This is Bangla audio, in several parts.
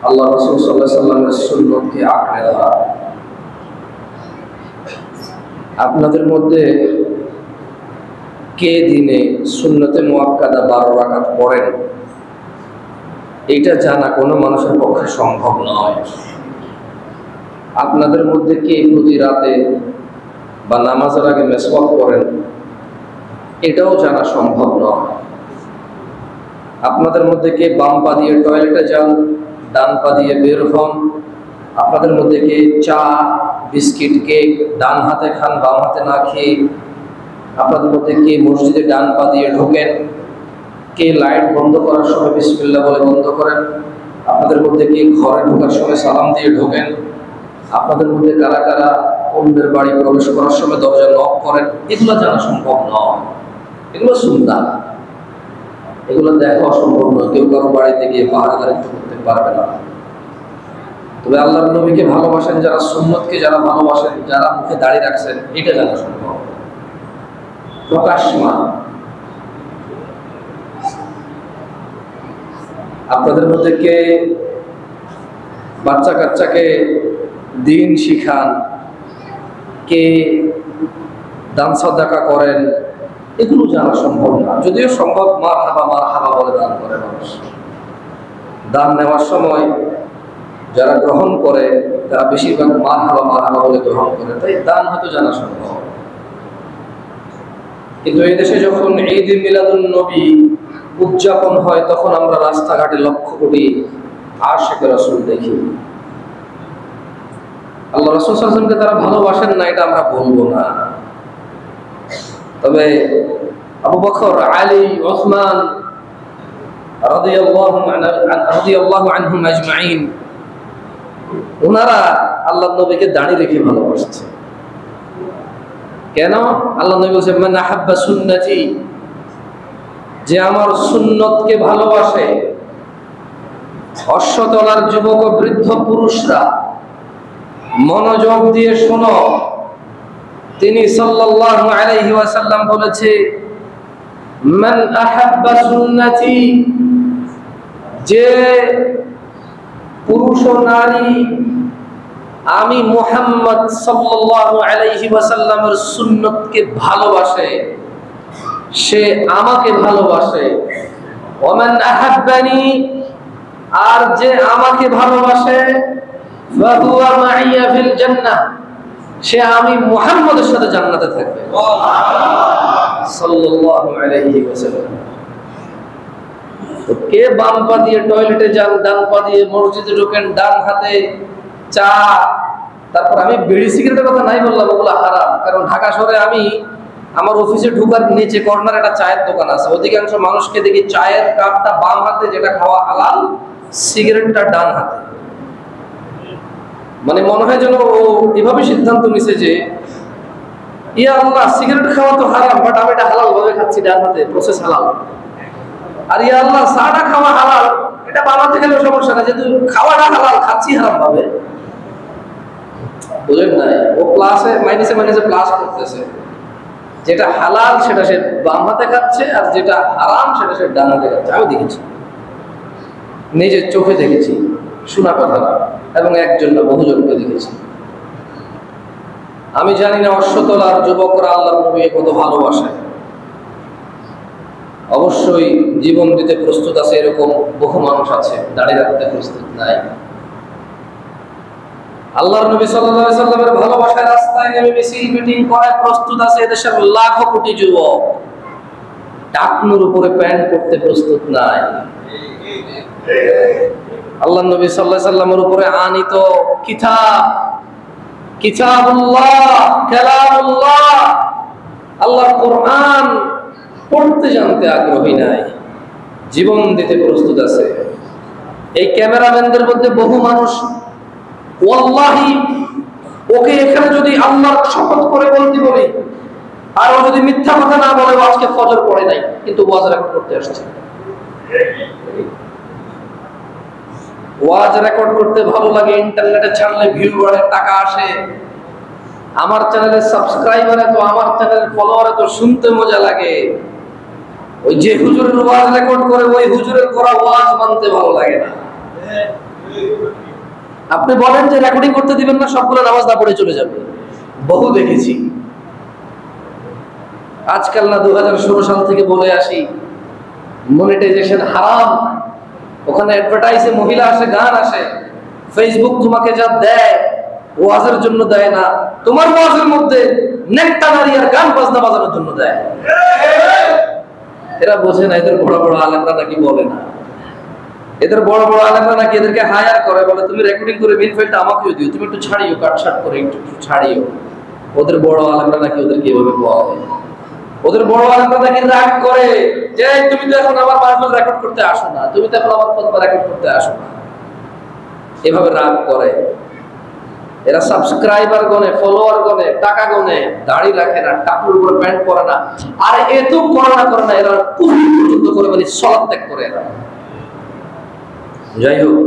আল্লাহ রাসূল সাল্লাল্লাহু আলাইহি ওয়াসাল্লামের সুন্নতকে আঁকড়ে ধরা। আপনাদের মধ্যে কে দিনে সুন্নতে মুআক্কাদা 12 রাকাত পড়েন এটা জানা কোনো মানুষের পক্ষে সম্ভব নয়। আপনাদের মধ্যে কে প্রতি রাতে বা নামাজের আগে মেসওয়াক করেন এটাও জানা সম্ভব নয়। আপনাদের মধ্যে কে বাম পা দিয়ে টয়লেটে যান, ডান পা দিয়ে বের হন, আপনাদের মধ্যে কে চা বিস্কিট কেক ডান হাতে খান বাম হাতে না খেয়ে, আপনাদের মধ্যে কে মসজিদে ডান পা দিয়ে ঢোকেন, কে লাইট বন্ধ করার সময় বিসমিল্লাহ বলে বন্ধ করেন, আপনাদের মধ্যে কে ঘরে ঢোকার সময় সালাম দিয়ে ঢোকেন, আপনাদের মধ্যে কারা কারা অন্যের বাড়ি প্রবেশ করার সময় দরজা লক করেন, এগুলো জানা সম্ভব নয়। এগুলো সুন্নাত, এগুলো দেখা অসম্ভব নয়। কেউ কারো বাড়িতে গিয়ে পাহারাদারিত্ব করতে পারবে না। তবে আল্লাহর নবীকে ভালোবাসেন যারা, সুন্নতকে যারা ভালোবাসেন, যারা মুখে দাঁড়িয়ে রাখছেন, এটা জানা সম্ভব। প্রকাশমান আপনাদের মধ্যে কে বাচ্চা কাচ্চাকে দিন শিখান, কে দান সাদাকা করেন, এগুলো জানা সম্ভব না। যদিও সম্ভব, মারহাবা বলে দান করে মানুষ। দান নেওয়ার সময় যারা গ্রহণ করে তারা বেশিরভাগ মারহাবা বলে গ্রহণ করে, তাই দান হয়তো জানা সম্ভব। কিন্তু এই দেশে যখন ঈদ মিলাদুন নবী উদযাপন হয় তখন আমরা রাস্তাঘাটে লক্ষ কোটি আশিকে রাসূল দেখি। আল্লাহ রাসূল সাল্লাল্লাহু আলাইহি ওয়াসাল্লামকে তারা ভালোবাসেন না এটা আমরা বলবো না, তবে আবু বকর, আলী, ওসমান রাদিয়াল্লাহু আনহুম আজমাইন ওনারা আল্লাহর নবীকে দাঁড়িয়ে রেখে ভালোবাসছে। কেন? আল্লাহ নবী বলেছেন মান আহাব্বা সুন্নতি, যে আমার সুন্নতকে ভালোবাসে। অশ্বতলার যুবক ও বৃদ্ধ পুরুষরা মনোযোগ দিয়ে শোনো, তিনি সাল্লাল্লাহু আলাইহি ওয়াসাল্লাম বলেছে মান আহাব্বা সুন্নতি, যে পুরুষ ও নারী আমি মুহাম্মদ সাল্লাল্লাহু আলাইহি ওয়াসাল্লামের সুন্নতকে ভালোবাসে, সে আমাকে ভালোবাসে। ওমান আহাব্বানি, আর যে আমাকে ভালোবাসে ফাহুয়া মাইয়া ফিল জান্নাহ, সে আমি মুহাম্মদের সাথে জান্নাতে থাকবে সাল্লাল্লাহু আলাইহি ওয়াসাল্লাম। তো কে বাম পা দিয়ে টয়লেটে যান, ডান পা দিয়ে মসজিদে ঢোকেন, ডান হাতে চা, তারপর আমি বিড়ি সিগারেটের কথা নাই বললাম, ওগুলো হারাম। কারণ ঢাকা শহরে আমি আমার অফিসে ঢোকার নিচে কর্নার একটা চায়ের দোকান আছে, অধিকাংশ মানুষকে দেখি চায়ের কাপটা বাম হাতে যেটা খাওয়া হালাল, সিগারেটটা ডান হাতে। মানে মনে হয় যেন ও এভাবে সিদ্ধান্ত নিছে যে ইয়া আল্লাহ সিগারেট খাওয়া তো হারাম, বাট আমি এটা হালাল ভাবে খাচ্ছি, ডান হাতে প্রসেস হালাল। আর ইয়া আল্লাহ চাটা খাওয়া হালাল, এটা বানাতে গেলেও সমস্যা না, যেহেতু খাওয়াটা হালাল খাচ্ছি হারাম ভাবে। বুঝলেন না? ও প্লাসে মাইনাসে প্লাস করতেছে। যেটা হালাল সেটা সে বাম হাতে খাচ্ছে, আর যেটা হারাম সেটা সে ডান হাতে খাচ্ছে। আমি দেখেছি, নিজের চোখে দেখেছি, শোনা কথা না, এবং একজন না বহুজনকে দেখেছি। আমি জানি না অশ্বতলার যুবকরা আল্লাহর নবীকে কত ভালোবাসে। অবশ্যই জীবন দিতে প্রস্তুত আছে, এরকম বহু মানুষ আছে দাঁড়িয়ে রাখতে প্রস্তুত নাই। আল্লাহর নবী সাল্লাল্লাহু আলাইহি সাল্লামের ভালোবাসার রাস্তায় নেমে মিছিল মিটিং করায় প্রস্তুত আছে এদেশের লাখ কোটি যুবক। টাকনুর উপরে প্যান্ট পরতে প্রস্তুত নাই। আল্লাহর নবী সাল্লাল্লাহু আলাইহি সাল্লামের উপরে আনিত কিতাবুল্লাহ, কালামুল্লাহ, আল্লাহর কোরআন পড়তে জানতে আগ্রহী নাই, জীবন দিতে প্রস্তুত আছে। এই ক্যামেরাম্যানদের মধ্যে বহু মানুষ ওয়াল্লাহি ওকে এখানে যদি আল্লাহর শপথ করে বলতে বলি আর ও যদি মিথ্যা কথা না বলে, আজকে ফজর পড়ে নাই কিন্তু ওয়াজ রেকর্ড করতে আসছে। ওয়াজ রেকর্ড করতে ভালো লাগে, ইন্টারনেটে ছাড়লে ভিউ বাড়ে, টাকা আসে। আমার চ্যানেলের সাবস্ক্রাইবার এত, আমার চ্যানেলের ফলোয়ার এত, শুনতে মজা লাগে। ওই যে হুজুরের ওয়াজ রেকর্ড করে ওই হুজুরের করা ওয়াজ মানতে ভালো লাগে না। আপনি বলেন যে রেকর্ডিং করতে দিবেন না, সবগুলো নামাজ না পড়ে চলে যাবে। বহু দেখেছি। আজকাল না 2016 সাল থেকে বলে আসি মনিটাইজেশন হারাম, ওখানে অ্যাডভার্টাইজে মহিলা আসে, গান আসে। ফেসবুক তোমাকে যা দেয় ওয়াজের জন্য দেয় না, তোমার ওয়াজের মধ্যে নেকটা নারী আর গান বাজনা বাজানোর জন্য দেয়। এরা বোঝে না, এদের বড় বড় আলেমরা নাকি বলে না, এদের বড় বড় আলেমরা নাকি এদেরকে হায়ার করে, বলে তুমি রেকর্ডিং করে মিন ফাইলটা আমাকেও দিও, তুমি একটু ছাড়িও, কাটছাট করে একটু ছাড়িও। ওদের বড় আলেমরা নাকি ওদেরকে এভাবে বলে। ওদের বড় আলেমরা নাকি রাগ করে যে তুমি তো এখন আমার মাহফিল রেকর্ড করতে আসো না, তুমি তো এখন আমার খুতবা রেকর্ড করতে আসো না, এভাবে রাগ করে। এরা সাবস্ক্রাইবার গনে, ফলোয়ার গনে, টাকা গনে, দাড়ি রাখে না, টাকুর উপরে প্যান্ট পরে না, আর এত করে না এরা কুফরি পর্যন্ত করে, মানে সালাত ত্যাগ করে এরা। যাই হোক,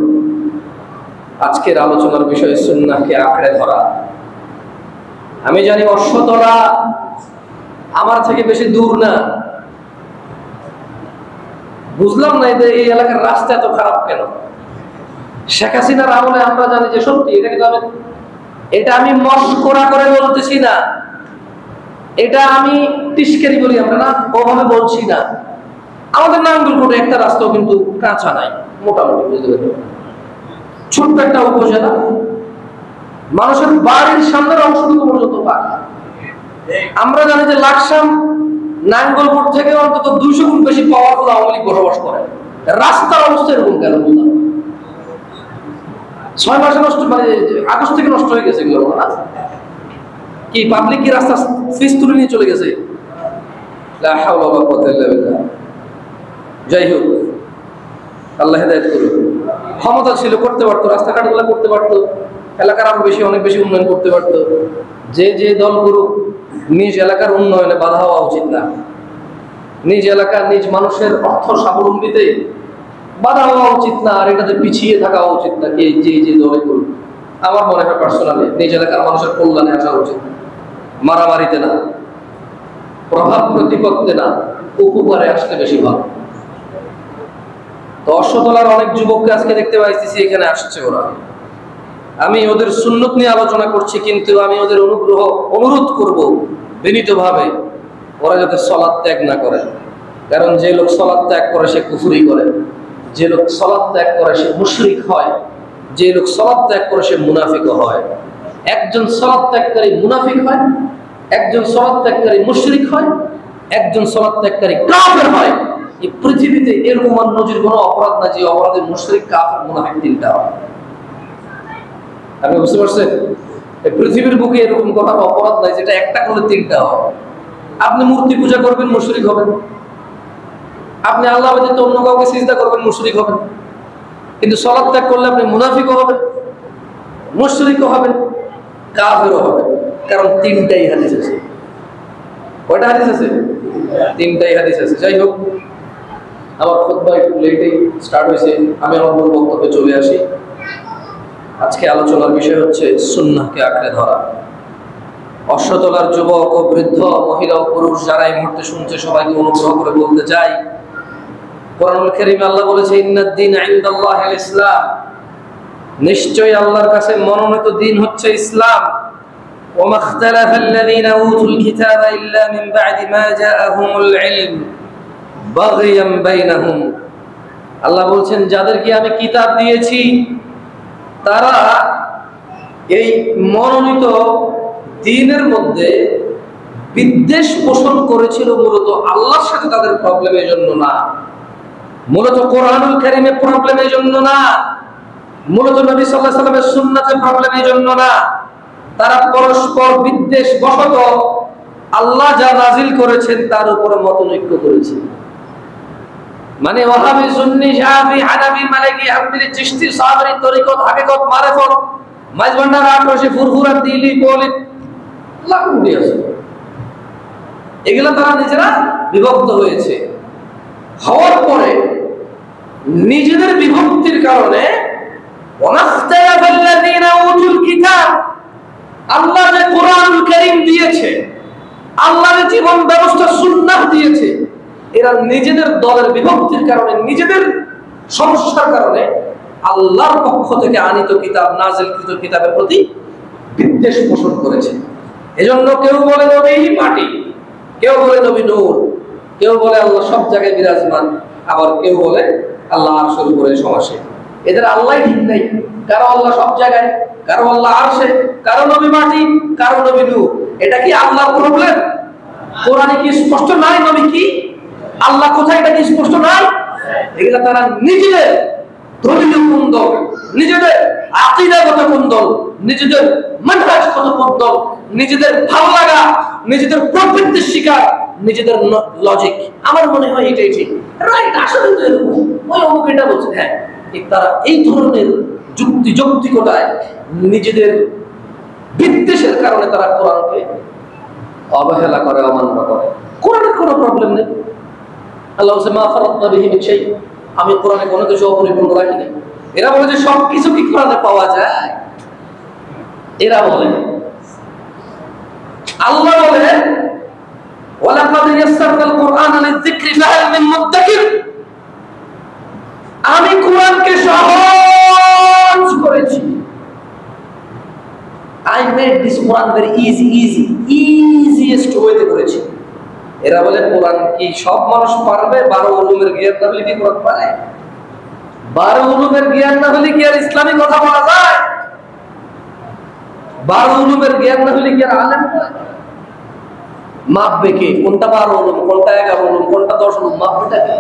আজকের আলোচনার বিষয় সুন্নাহকে আঁকড়ে ধরা। আমি জানি অশ্বতলা আমার থেকে বেশি দূর না, বুঝলাম না এই এলাকার রাস্তা এত খারাপ কেন। শেখ হাসিনার আমলে আমরা জানি যে সত্যি, এটা আমি মস্করা করে বলতেছি না, এটা আমি টিস্কেরি বলি আমরা না, ওভাবে বলছি না। আমাদের নাঙ্গলকোটে একটা রাস্তাও কিন্তু কাঁচা নাই, মোটামুটি বুঝতে পারছি, ছোট্ট একটা উপজেলা, মানুষের বাড়ির সামনের অংশটুকু পর্যন্ত পাকা। আমরা জানি যে লাকসাম নাঙ্গলকোট থেকে অন্তত 200 গুণ বেশি পাওয়ারফুল আওয়ামী লীগ বসবাস করে। রাস্তার অবস্থা এরকম কেন বুঝলাম? 6 মাসে নষ্ট, মানে আগস্ট থেকে নষ্ট হয়ে গেছে এগুলো না কি? পাবলিক কি রাস্তা ফিস তুলে নিয়ে চলে গেছে? লা হাওলা ওয়ালা কুওয়াতা ইল্লা বিল্লাহ। যাই হোক, আল্লাহ হেদায়েত করুন। ক্ষমতা ছিল, করতে পারতো, রাস্তাঘাটগুলো করতে পারতো, এলাকার আরো বেশি, অনেক বেশি উন্নয়ন করতে পারতো। যে দল করুক, নিজ এলাকার উন্নয়নে বাধা হওয়া উচিত না, নিজ এলাকার নিজ মানুষের অর্থ স্বাবলম্বীতে বাধা হওয়া উচিত না, আর এটাতে পিছিয়ে থাকা উচিত না। কে যে দলে করুক, আমার মনে হয় পার্সোনালি নিজ এলাকার মানুষের কল্যাণে আসা উচিত, মারামারিতে না, প্রভাব প্রতিপত্তি না, উপকারে আসলে বেশি ভালো। তো অশ্বতলার অনেক যুবককে আজকে দেখতে পাইতেছি এখানে আসছে ওরা। আমি ওদের সুন্নত নিয়ে আলোচনা করছি, কিন্তু আমি ওদের অনুরোধ করব বিনীতভাবে, ওরা যাতে সালাত ত্যাগ না করে। কারণ যে লোক সালাত ত্যাগ করে সে কুফরি করে, যে লোক সালাত ত্যাগ করে সে মুশরিক হয়, যে লোক সালাত ত্যাগ করে সে মুনাফিক হয়। একজন সালাত ত্যাগকারী মুনাফিক হয়, একজন সালাত ত্যাগকারী মুশরিক হয়, একজন সালাত ত্যাগকারী কাফের হয়। এই পৃথিবীতে এরকম নজির কোনো অপরাধ না যে অপরাধে মুশরিক, কাফের, মুনাফিক তিনটা হয়। আপনি বুঝতে পারছেন? এই পৃথিবীর বুকে এরকম কোনো অপরাধ নাই যেটা একটা করলে তিনটা হয়। আপনি মূর্তি পূজা করবেন, মুশরিক হবেন। আপনি আল্লাহ ব্যতীত অন্য কাউকে সিজদা করবেন, মুশরিক হবেন। কিন্তু সালাত ত্যাগ করলে আপনি মুনাফিকও হবেন, মুশরিকও হবেন, কাফেরও হবেন। কারণ তিনটাই হাদিস আছে। কয়টা হাদিস আছে? তিনটাই হাদিস আছে। যাই হোক, আমার খুতবা একটু লেটেই স্টার্ট হয়েছে, আমি আমার মূল বক্তব্যে চলে আসি। আজকে আলোচনার বিষয় হচ্ছে সুন্নাহকে আঁকড়ে ধরা। অশ্বতলার যুবক ও বৃদ্ধ, মহিলা ও পুরুষ যারা এই মুহূর্তে শুনছে, সবাইকে অনুগ্রহ করে বলতে চাই, কোরআনুল কারীমে আল্লাহ বলেছে, ইন্নাদ-দীন ইনদাল্লাহিল ইসলাম, নিশ্চয়ই আল্লাহর কাছে মনোনীত দিন হচ্ছে ইসলাম। ওয়া মাখতালাফাল্লাযীনা উতুল কিতাবা ইল্লা মিন বা'দি মা জাআহুমুল ইলম বাগিয়াম বাইনাহুম। আল্লাহ বলছেন, যাদেরকে আমি কিতাব দিয়েছি তারা এই মনোনীত দ্বীনের মধ্যে বিদ্বেষ পোষণ করেছিল, মূলত আল্লাহর সাথে তাদের প্রবলেমের জন্য না, মূলত কোরআনুল কারীমের প্রবলেমের জন্য না, মূলত নবী সাল্লাল্লাহু আলাইহি ওয়াসাল্লামের সুন্নাতের প্রবলেমের জন্য না। তারা পরস্পর বিদ্বেষ বশত আল্লাহ যা নাজিল করেছেন তার উপর মতনৈক্য করেছে। মানে ওয়াহাবি, সুন্নি, শাফি, হানাফি, মালিকি, হাম্বলি, চিশতি, সাবরি, তরিকত, হাকিকত, মারিফত, মাইজভান্ডার, আটরশি, ফুরফুরা, তিলি, কওলি, লাগুন্ডি আছে। এগুলা তারা নিজেরা বিভক্ত হয়েছে। হওয়ার পরে নিজেদের বিভক্তির কারণে ওয়ানাখতালাফাল্লাযীনা উতুল কিতাব, আল্লাহ যে কোরআনুল কারীম দিয়েছে, আল্লাহ যে জীবন ব্যবস্থা সুন্নাহ দিয়েছে, এরা নিজেদের দলের বিভক্তির কারণে, নিজেদের সমস্যার কারণে আল্লাহর পক্ষ থেকে আনিত কিতাব, নাজিলকৃত কিতাবের প্রতি বিদ্বেষ পোষণ করেছে। এজন্য কেউ বলে নবী মাটি, কেউ বলে নবী নূর, কেউ বলে আল্লাহ সব জায়গায় বিরাজমান, আবার কেউ বলে আল্লাহ আরশের উপরে সমাসীন। এদের আল্লাহ ঠিক নেই, কারো আল্লাহ সব জায়গায়, কারো আল্লাহ আরশে, কারো নবী মাটি, কারো নবী নূর। এটা কি আল্লাহর প্রবলেম? কোরআনে কি স্পষ্ট নাই নবী কি, আল্লাহ কোথায়, এটা কি স্পষ্ট নাই? এগুলা তারা নিজেদের ধর্মীয় কুন্দল, নিজেদের আকীদাগত কুন্দল, নিজেদের মানহাজগত কুন্দল, নিজেদের ভালো লাগা, নিজেদের প্রবৃত্তির শিকার, নিজেদের লজিক। আমার মনে হয় এটাই ঠিক, রাইট, আসলে তো এরকম, ওই অমুক এটা বলছে, হ্যাঁ ঠিক। তারা এই ধরনের যৌক্তিকতায় নিজেদের বিদ্বেষের কারণে তারা কোরআনকে অবহেলা করে, অমান্য করে। কোরআনের কোনো প্রবলেম নেই। আল্লাহ বলছে মা ফারাতনা বিহি মিন শাই, আমি কোরআনে কোনো কিছু অপরিপূর্ণ রাখিনি। এরা বলে যে সব কিছু কি কোরআনে পাওয়া যায়? এরা বলে, আল্লাহ বলে ওয়ালাকাদ ইয়াসসারনাল কুরআনা লিযিকরি ফাহাল মিন মুদ্দাকির, আমি কোরআনকে সহজ করেছি। I made this Quran very easiest way তে করেছি। এরা বলে কোরআন কি সব মানুষ পারবে? 12 উলুমের জ্ঞান না হলে কি কোরআন পারে? 12 উলুমের জ্ঞান না হলে কি আর ইসলামী কথা বলা যায়? 12 উলুমের জ্ঞান না হলে কি আর আলেম হয়? মাপবে কে? কোনটা 12 উলুম, কোনটা 11 উলুম, কোনটা 10 উলুম? মাপবেটা কে?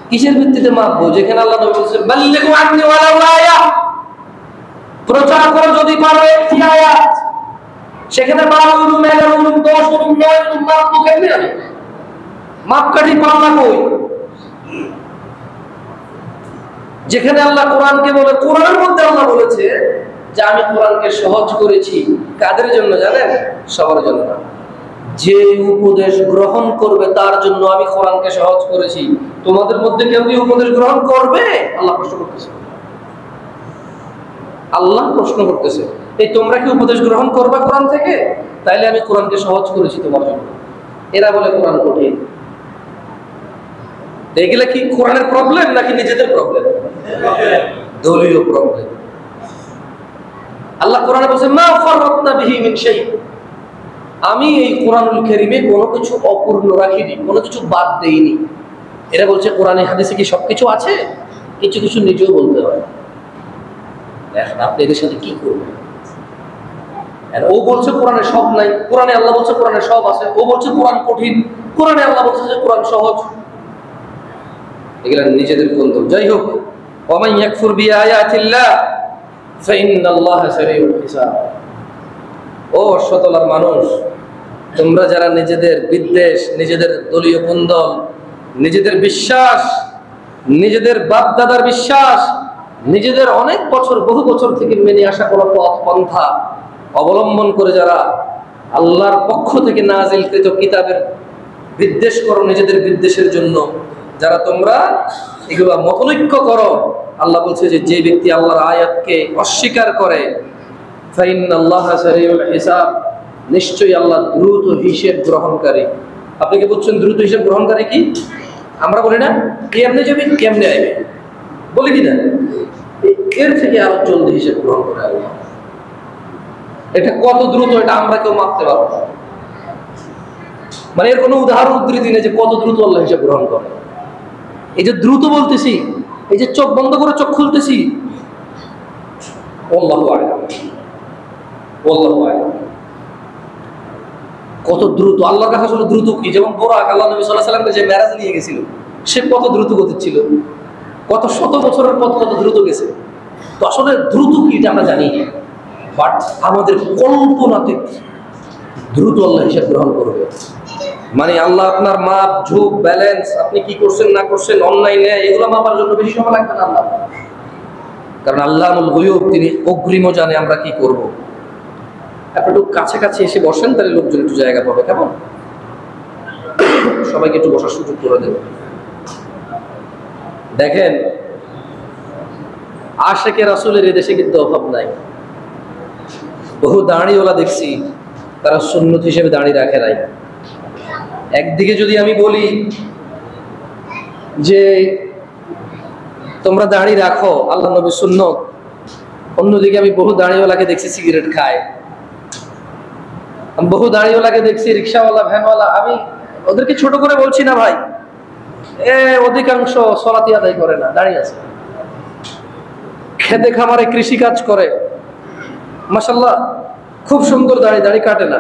কিসের ভিত্তিতে মাপবো? যেখানে আল্লাহ নবী বলেছেন বাল্লিগু আন্নি ওয়ালাউ আয়া, প্রচার করো যদি পারো একটি আয়াত। সেখানে 12 উলুম, 11 উলুম, 10 উলুম, 9 উলুম মাপবো কেমনে? আমি মাপকাঠি পাল্লা কই? যেখানে আল্লাহ কোরআনকে বলে, কোরআনের মধ্যে আল্লাহ বলেছে যে আমি কোরআনকে সহজ করেছি। কাদের জন্য জানেন? সবার জন্য না, যে উপদেশ গ্রহণ করবে তার জন্য আমি কোরআনকে সহজ করেছি। তোমাদের মধ্যে কেউ কি উপদেশ গ্রহণ করবে? আল্লাহ প্রশ্ন করতেছে। আল্লাহ প্রশ্ন করতেছে, এই তোমরা কি উপদেশ গ্রহণ করবে কোরআন থেকে? তাইলে আমি কোরআনকে সহজ করেছি তোমার জন্য। এরা বলে কোরআন কঠিন। এগুলা কি কোরআনের প্রবলেম নাকি নিজেদের প্রবলেম? দলীয় প্রবলেম। আল্লাহ কোরআনে বলেছেন মা ফারাতনা বিহি মিন শাই, আমি এই কোরআনুল কারীমে কোনো কিছু অপূর্ণ রাখিনি, কোনো কিছু বাদ দেইনি। এরা বলছে কোরআনে হাদিসে কি সবকিছু আছে? কিছু কিছু নিজেও বলতে হয়। এখন আপনি এদের সাথে কি করবেন? ও বলছে কোরআনে সব নাই, কোরআনে আল্লাহ বলছে কোরআনে সব আছে। ও বলছে কোরআন কঠিন, কোরআনে আল্লাহ বলছে যে কোরআন সহজ। এগুলা নিজেদের কুন্দল। যাই হোক, ওয়া মান ইয়াকফুর বিআয়াতিল্লাহ ফাইন্নাল্লাহা সারিউল হিসাব। ও শতলার মানুষ, তোমরা যারা নিজেদের বিদ্বেষ, নিজেদের দলীয় কুন্দল, নিজেদের বিশ্বাস, নিজেদের বাপ দাদার বিশ্বাস, নিজেদের অনেক বছর, বহু বছর থেকে মেনে আসা কোনো পথ পন্থা অবলম্বন করে যারা আল্লাহর পক্ষ থেকে নাজিলকৃত কিতাবের বিদ্বেষ করো, নিজেদের বিদ্বেষের জন্য যারা তোমরা এগুলো মতনৈক্য করো, আল্লাহ বলছে যে যে ব্যক্তি আল্লাহর আয়াতকে অস্বীকার করে ফাইন্নাল্লাহা সারিউল হিসাব, নিশ্চয়ই আল্লাহ দ্রুত হিসাব গ্রহণকারী। আপনি কি বলছেন দ্রুত হিসাব গ্রহণকারী কি? আমরা বলি না কেমনে যাবি কেমনে আইবে, বলি কি না? এর থেকে আরো জলদি হিসাব গ্রহণ করে আল্লাহ। এটা কত দ্রুত এটা আমরা কেউ মাপতে পারবো না। মানে এর কোনো উদাহরণ উদ্ধৃতি নেই যে কত দ্রুত আল্লাহ হিসাব গ্রহণ করে। এই যে দ্রুত বলতেছি, এই যে চোখ বন্ধ করে চোখ খুলতেছি, আল্লাহু আ'লাম, আল্লাহু আ'লাম কত দ্রুত। আল্লাহর কাছে আসলে দ্রুত কি? যেমন বোরাক, আল্লাহ নবী সাল্লাল্লাহু আলাইহি ওয়াসাল্লামকে যে মেরাজ নিয়ে গেছিল, সে কত দ্রুত গতি ছিল, কত শত বছরের পথ কত দ্রুত গেছে। তো আসলে দ্রুত কি এটা আমরা জানি না, বাট আমাদের কল্পনাতে দ্রুত আল্লাহ হিসাব গ্রহণ করবে। মানে আল্লাহ আপনার মাপ ঝোঁক ব্যালেন্স, আপনি কি করছেন না করছেন, অন্যায় নেয়, এগুলো মাপার জন্য বেশি সময় লাগবে না আল্লাহ, কারণ আল্লাহুল গায়ব, তিনি অগ্রিম জানে আমরা কি করব। আপনি একটু কাছাকাছি এসে বসেন, তাহলে লোকজন একটু জায়গা পাবে। কেমন? সবাইকে একটু বসার সুযোগ করে দেব। দেখেন, আশিকে রাসূলের এই দেশে কিন্তু অভাব নাই। বহু দাঁড়িওয়ালা দেখছি, তারা সুন্নত হিসেবে দাঁড়িয়ে রাখে নাই। একদিকে যদি আমি বলি যে তোমরা দাড়ি রাখো, আল্লাহ নবীর সুন্নত, অন্যদিকে আমি বহু দাড়িওয়ালাকে দেখছি সিগারেট খায়, বহু দাড়িওয়ালাকে দেখছি রিক্সাওয়ালা, ভ্যানওয়ালা। আমি ওদেরকে ছোট করে বলছি না ভাই, অধিকাংশ সলাতি আদায় করে না, দাঁড়িয়ে আছে। খেতে খামারে কৃষি কাজ করে, মাশাআল্লাহ খুব সুন্দর দাড়ি, দাড়ি কাটে না,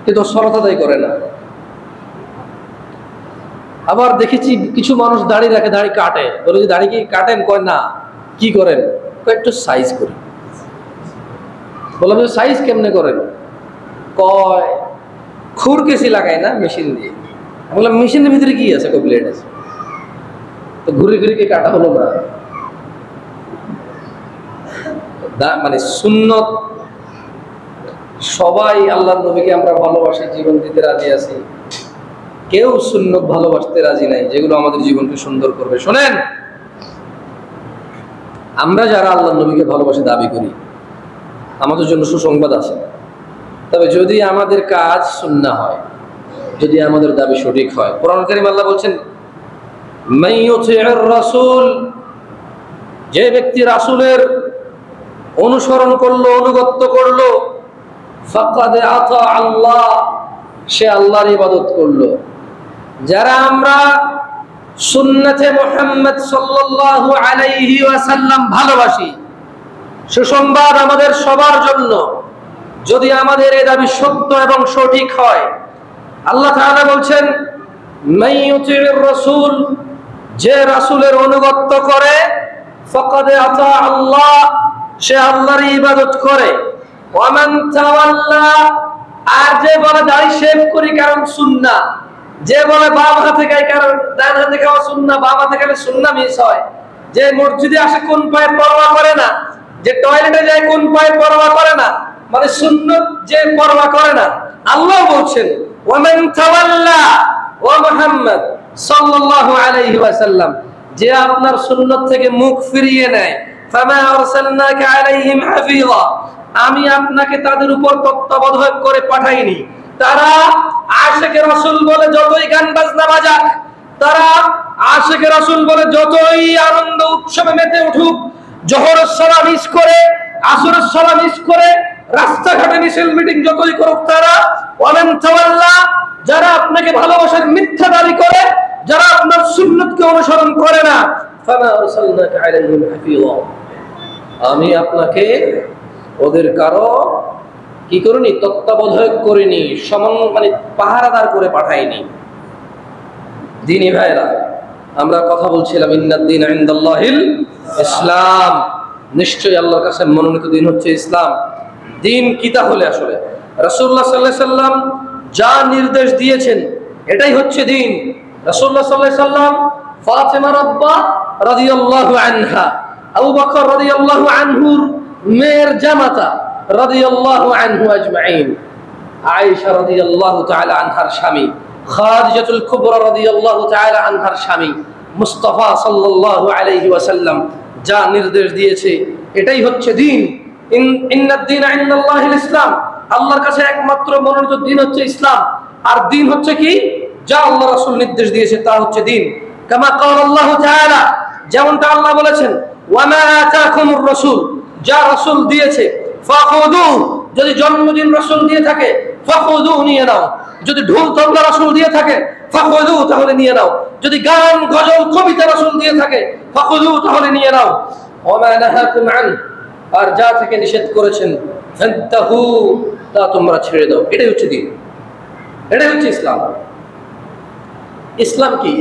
কিন্তু সলাত আদায় করে না। আবার দেখেছি কিছু মানুষ দাড়ি রাখে, দাড়ি কাটে, বলে যে দাড়ি কি কাটেন? কয় না। কি করেন? একটু সাইজ করি। বললাম যে সাইজ কেমনে করেন? কয় খুর কেসি লাগায় না, মেশিন দিয়ে। বললাম মেশিনের ভিতরে কি আছে? কয় ব্লেড আছে। তো ঘুরে ঘুরে কি কাটা হলো না? মানে সুন্নত, সবাই আল্লাহর নবীকে আমরা ভালোবাসি, জীবন দিতে রাজি আছি, কেউ সুন্নত ভালোবাসতে রাজি নাই যেগুলো আমাদের জীবনকে সুন্দর করবে। শোনেন, আমরা যারা আল্লাহর নবীকে ভালোবাসি দাবি করি, আমাদের জন্য সুসংবাদ আছে। তবে যদি আমাদের কাজ সুন্নাহ হয়, যদি আমাদের দাবি সঠিক হয়, কোরআন কারীম আল্লাহ বলছেন মান ইউতি'র রাসূল, যে ব্যক্তি রাসূলের অনুসরণ করলো, অনুগত্য করলো, ফাকাদ আতা আল্লাহ, সে আল্লাহর ইবাদত করলো। যারা আমরা সুন্নতে মুহাম্মদ সাল্লাল্লাহু আলাইহি ওয়াসাল্লাম ভালোবাসি, সুসংবাদ আমাদের সবার জন্য, যদি আমাদের এই দাবি সত্য এবং সঠিক হয়, আল্লাহ তাআলা বলছেন মান ইউতি'র রাসূল, যে রাসূলের অনুগত্য করে, ফাকাদ আতা আল্লাহ, সে আল্লাহর ইবাদত করে। ওয়া মান তাওয়াল্লা, আর যে বলে দাড়ি শেভ করি কারণ সুন্নাহ, যে বলে বাম হাতে খাই কারণ ডান হাতে খাওয়া সুন্নাহ, বাম হাতে খেলে সুন্নাহ মিস হয়, যে মসজিদে আসে কোন পায়ে পরোয়া করে না, যে টয়লেটে যায় কোন পায়ে পরোয়া করে না, মানে সুন্নাত যে পরোয়া করে না, আল্লাহ বলছেন ওয়া মান তাওয়াল্লা ওয়া মুহাম্মদ সাল্লাল্লাহু আলাইহি ওয়াসাল্লাম, যে আপনার সুন্নাত থেকে মুখ ফিরিয়ে নেয়, ফামা আরসালনাকা আলাইহিম হাফিযা, আমি আপনাকে তাদের উপর তত্ত্বাবধায়ক করে পাঠাইনি। তারা আশিকে রাসূল বলে যতই গান বাজনা বাজাক, তারা আশিকে রাসূল বলে যতই আনন্দ উৎসবে মেতে উঠুক, জোহরের সালাত মিস করে, আসরের সালাত মিস করে, রাস্তাঘাটে মিছিল মিটিং যতই করুক, তারা ওয়ামান তাওয়াল্লা, যারা আপনাকে ভালোবাসার মিথ্যা দাবি করে, যারা আপনার সুন্নতকে অনুসরণ করে না, ফামা আরসালনাকা আলাইহিম হাফিযা, আমি আপনাকে ওদের কারো কি করিনি? তত্ত্বাবধায়ক করিনি, মানে পাহারাদার করে পাঠাইনি। দ্বীনি ভাইরা, আমরা কথা বলছিলাম ইন্নাদ-দীন ইনদাল্লাহিল ইসলাম, নিশ্চয়ই আল্লাহর কাছে মনোনীত দিন হচ্ছে ইসলাম। দিন কি তাহলে? আসলে রাসূলুল্লাহ সাল্লাল্লাহু আলাইহি সাল্লাম যা নির্দেশ দিয়েছেন এটাই হচ্ছে দিন। রাসূলুল্লাহ সাল্লাল্লাহু আলাইহি সাল্লাম ফাতেমা রাব্বা রাদিয়াল্লাহু আনহা, আবু বকর রাদিয়াল্লাহু আনহুর মেয়ের জামাতা রাদিয়াল্লাহু আনহু আজমাইন, আয়েশা রাদিয়াল্লাহু তাআলা আনহার স্বামী, খাদিজাতুল কুবরা রাদিয়াল্লাহু তাআলা আনহার স্বামী, মুস্তাফা সাল্লাল্লাহু আলাইহি ওয়াসাল্লাম যা নির্দেশ দিয়েছে এটাই হচ্ছে দিন। ইন্নাদ-দীনা ইনদাল্লাহিল ইসলাম, আল্লাহর কাছে একমাত্র মনোনীত দিন হচ্ছে ইসলাম। আর দিন হচ্ছে কি? যা আল্লাহ রাসূল নির্দেশ দিয়েছে তা হচ্ছে দিন। কামা ক্বালা আল্লাহু তাআলা, যেমনটা আল্লাহ বলেছেন ওয়া মা আতাকুমুর রাসূল, যা রাসূল দিয়েছে, ফাখুযু, যদি জন্মদিন রাসূল দিয়ে থাকে ফাখুযু, নিয়ে নাও। যদি ঢোল তবলা রাসূল দিয়ে থাকে ফাখুযু, তাহলে নিয়ে নাও। যদি গান গজল কবিতা রাসূল দিয়ে থাকে ফাখুযু, তাহলে নিয়ে নাও। ওয়া মা নাহাকুম আন, আর যা থেকে নিষেধ করেছেন ফান্তাহু, তা তোমরা ছেড়ে দাও। এটাই হচ্ছে দিন, এটাই হচ্ছে ইসলাম। ইসলাম কি?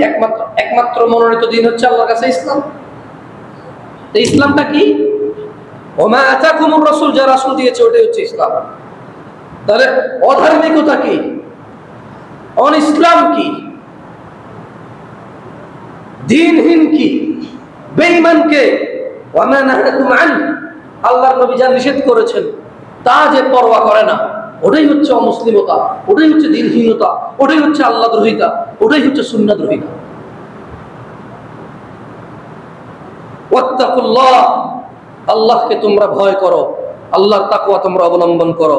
একমাত্র মনোনীত দিন হচ্ছে আল্লাহর কাছে ইসলাম। তো ইসলামটা কি? ওমা আতাকুমুর রাসূল, যা রাসূল দিয়েছে ওটাই হচ্ছে ইসলাম। তাহলে অধার্মিকতা কি? অন-ইসলাম কি? দ্বীনহীন কি? বেঈমান কে? ওমা নাহাকুম আন, আল্লাহর নবী যা নিষেধ করেছেন তা যে পরোয়া করে না, ওটাই হচ্ছে অমুসলিমতা, ওটাই হচ্ছে দ্বীনহীনতা, ওটাই হচ্ছে আল্লাহ দ্রোহিতা, ওটাই হচ্ছে সুন্নাহ দ্রোহিতা। ওয়াত্তাকুল্লাহ, আল্লাহকে তোমরা ভয় করো, আল্লাহর তাকওয়া তোমরা অবলম্বন করো।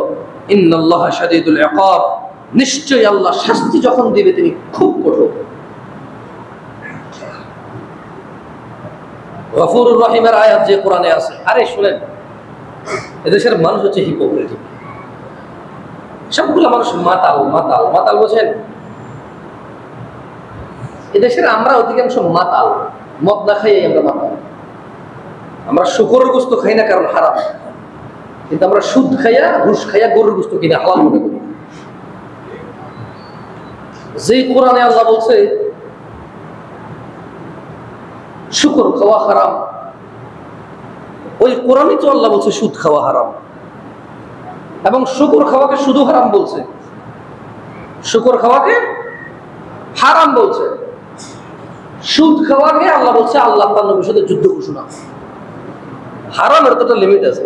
ইন্নাল্লাহা শাদীদুল ইকাব, নিশ্চয়ই আল্লাহ শাস্তি যখন দিবে তিনি খুব কঠোর। গফুরুর রহিমের আয়াত যে কোরআনে আছে, আরে শুনেন, এদেশের মানুষ হচ্ছে হিপোক্রেটিক, সবগুলো মানুষ মাতাল মাতাল মাতাল, বোঝেন? এদেশের আমরা অধিকাংশ মাতাল, মদ না খাই আমরা মাতাল। আমরা শুকরের গোস্ত খাই না কারণ হারাম, কিন্তু আমরা সুদ খাইয়া ঘুষ খাইয়া গরুর গোস্ত কিনে হালাল মনে করি। যে কোরআনে আল্লাহ বলছে শুকর খাওয়া হারাম, ওই কোরআনই তো আল্লাহ বলছে সুদ খাওয়া হারাম, এবং শুকর খাওয়াকে শুধু হারাম বলছে, শুকর খাওয়াকে হারাম বলছে। সুদ খাওয়াকে আল্লাহ বলছে আল্লাহ তার নবীর সাথে যুদ্ধ ঘোষণা। হারামের তো একটা লিমিট আছে,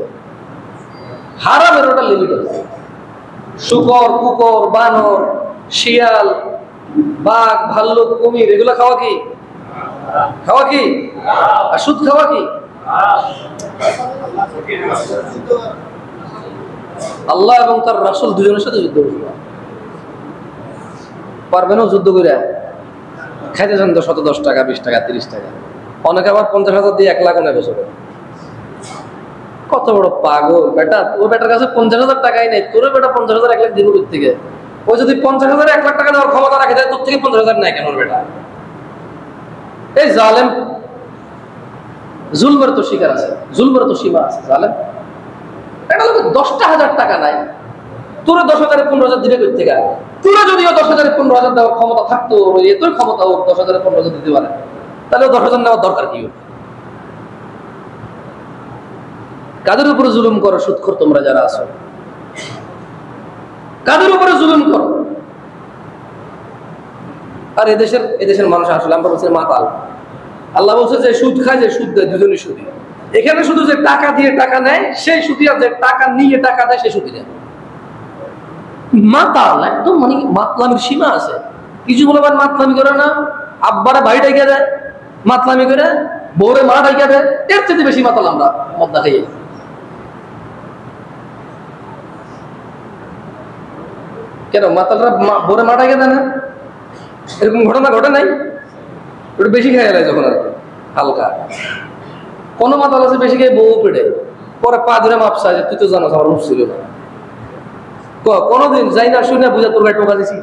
হারামের একটা লিমিট আছে। শুকর, কুকুর, বানর, শিয়াল, বাঘ, ভাল্লুক, কুমির এগুলো খাওয়া কি? খাওয়া কি? আর সুদ খাওয়া কি? আল্লাহ এবং তার রাসূল দুজনের সাথে যুদ্ধ ঘোষণা। পারবেন যুদ্ধ করে খাইতে চান তো 10 টাকা, 20 টাকা, 30 টাকা, অনেকে আবার 50,000 দিয়ে 1 লাখ অনেক বছর। কত বড় পাগল বেটা! ওই বেটার কাছে 50,000 টাকাই নেই, তোর বেটা 50,000 1 লাখ দিব কোথা থেকে? ওই যদি 50,000 1 লাখ টাকা দেওয়ার ক্ষমতা রাখে তাহলে তোর থেকে 50,000 নেয় কেন ওর বেটা? এই জালেম, জুলমের তো শিকার আছে, জুলমের তো সীমা আছে। জালেম এটা লোক 10,000 টাকা নাই, তোরা 10,000 15,000 দিবে কোথা থেকে? তোরা যদিও 10,000 15,000 দেওয়ার ক্ষমতা থাকতো, এতই ক্ষমতা হোক 10,000 15,000 দিতে পারে, তাহলে 10,000 নেওয়ার দরকার কি? কাদের উপরে জুলুম করো সুদখোর তোমরা যারা আছো? কাদের উপরে জুলুম করো? আর এদেশের মানুষ আসলে আমরা বলছি মাতাল। আল্লাহ বলছে যে সুদ খায়, যে সুদ দেয়, দুজনই সুদী। এখানে শুধু যে টাকা দিয়ে টাকা নেয় সেই সুদী, আর যে টাকা নিয়ে টাকা দেয় সেই সুদী নেয়। মাতাল একদম, মানে মাতলামির সীমা আছে। কিছু বলবেন মাতলামি করে না, আব্বারে ভাই ডাইকা দেয় মাতলামি করে, বউরে মা ডাইকা দেয়, এর চেয়ে বেশি মাতাল আমরা মদ্দা খাইয়ে। কেন মাতালরা বউরে মা ডাইকা দেয় না? এরকম ঘটনা ঘটে নাই? ওটা বেশি খেয়ে যায় যখন আর হালকা। কোনো মাতাল আছে বেশি খেয়ে বউ পেটে, পরে পা ধরে মাপসা যে তুই তো জানাস আমার রূপ ছিল না। কোনোদিন যাই না শুনে বুঝা তোর গায়ে টোকা দিছি?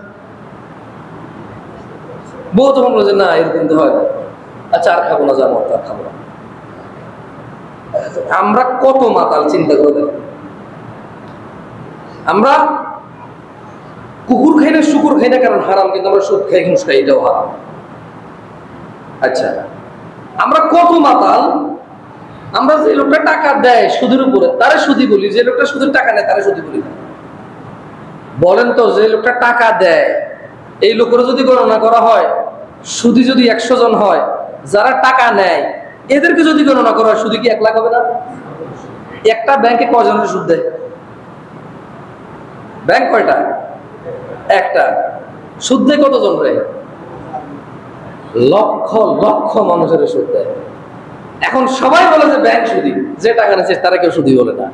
বউ তখন বলে যে না এরকম তো হয় না, আচ্ছা আর খাবো না, জানো আর খাবো না। আমরা কত মাতাল চিন্তা করে দেখো। আমরা কুকুর খাই না, শুকুর খাই না কারণ হারাম, কিন্তু আমরা সুদ খাই, ঘুষ খাই, এটাও হারাম। আচ্ছা আমরা কত মাতাল! আমরা যে লোকটা টাকা দেয় সুদের উপরে তারে সুদী বলি, যে লোকটা সুদের টাকা নেয় তারে সুদী বলি না। বলেন তো, যে লোকটা টাকা দেয় এই লোকের যদি গণনা করা হয়, সুদী যদি 100 জন হয়, যারা টাকা নেয় এদেরকে যদি গণনা করা হয়, সুদী কি 1 লাখ হবে না? একটা ব্যাংকে কয়জনের সুদ দেয়? ব্যাংক কয়টা? একটা। সুদ দেয় কতজন রে? লক্ষ লক্ষ মানুষের সুদ দেয়। এখন সবাই বলে যে ব্যাংক সুদী, যে টাকা নিচ্ছে তারা কেউ সুদী বলে না।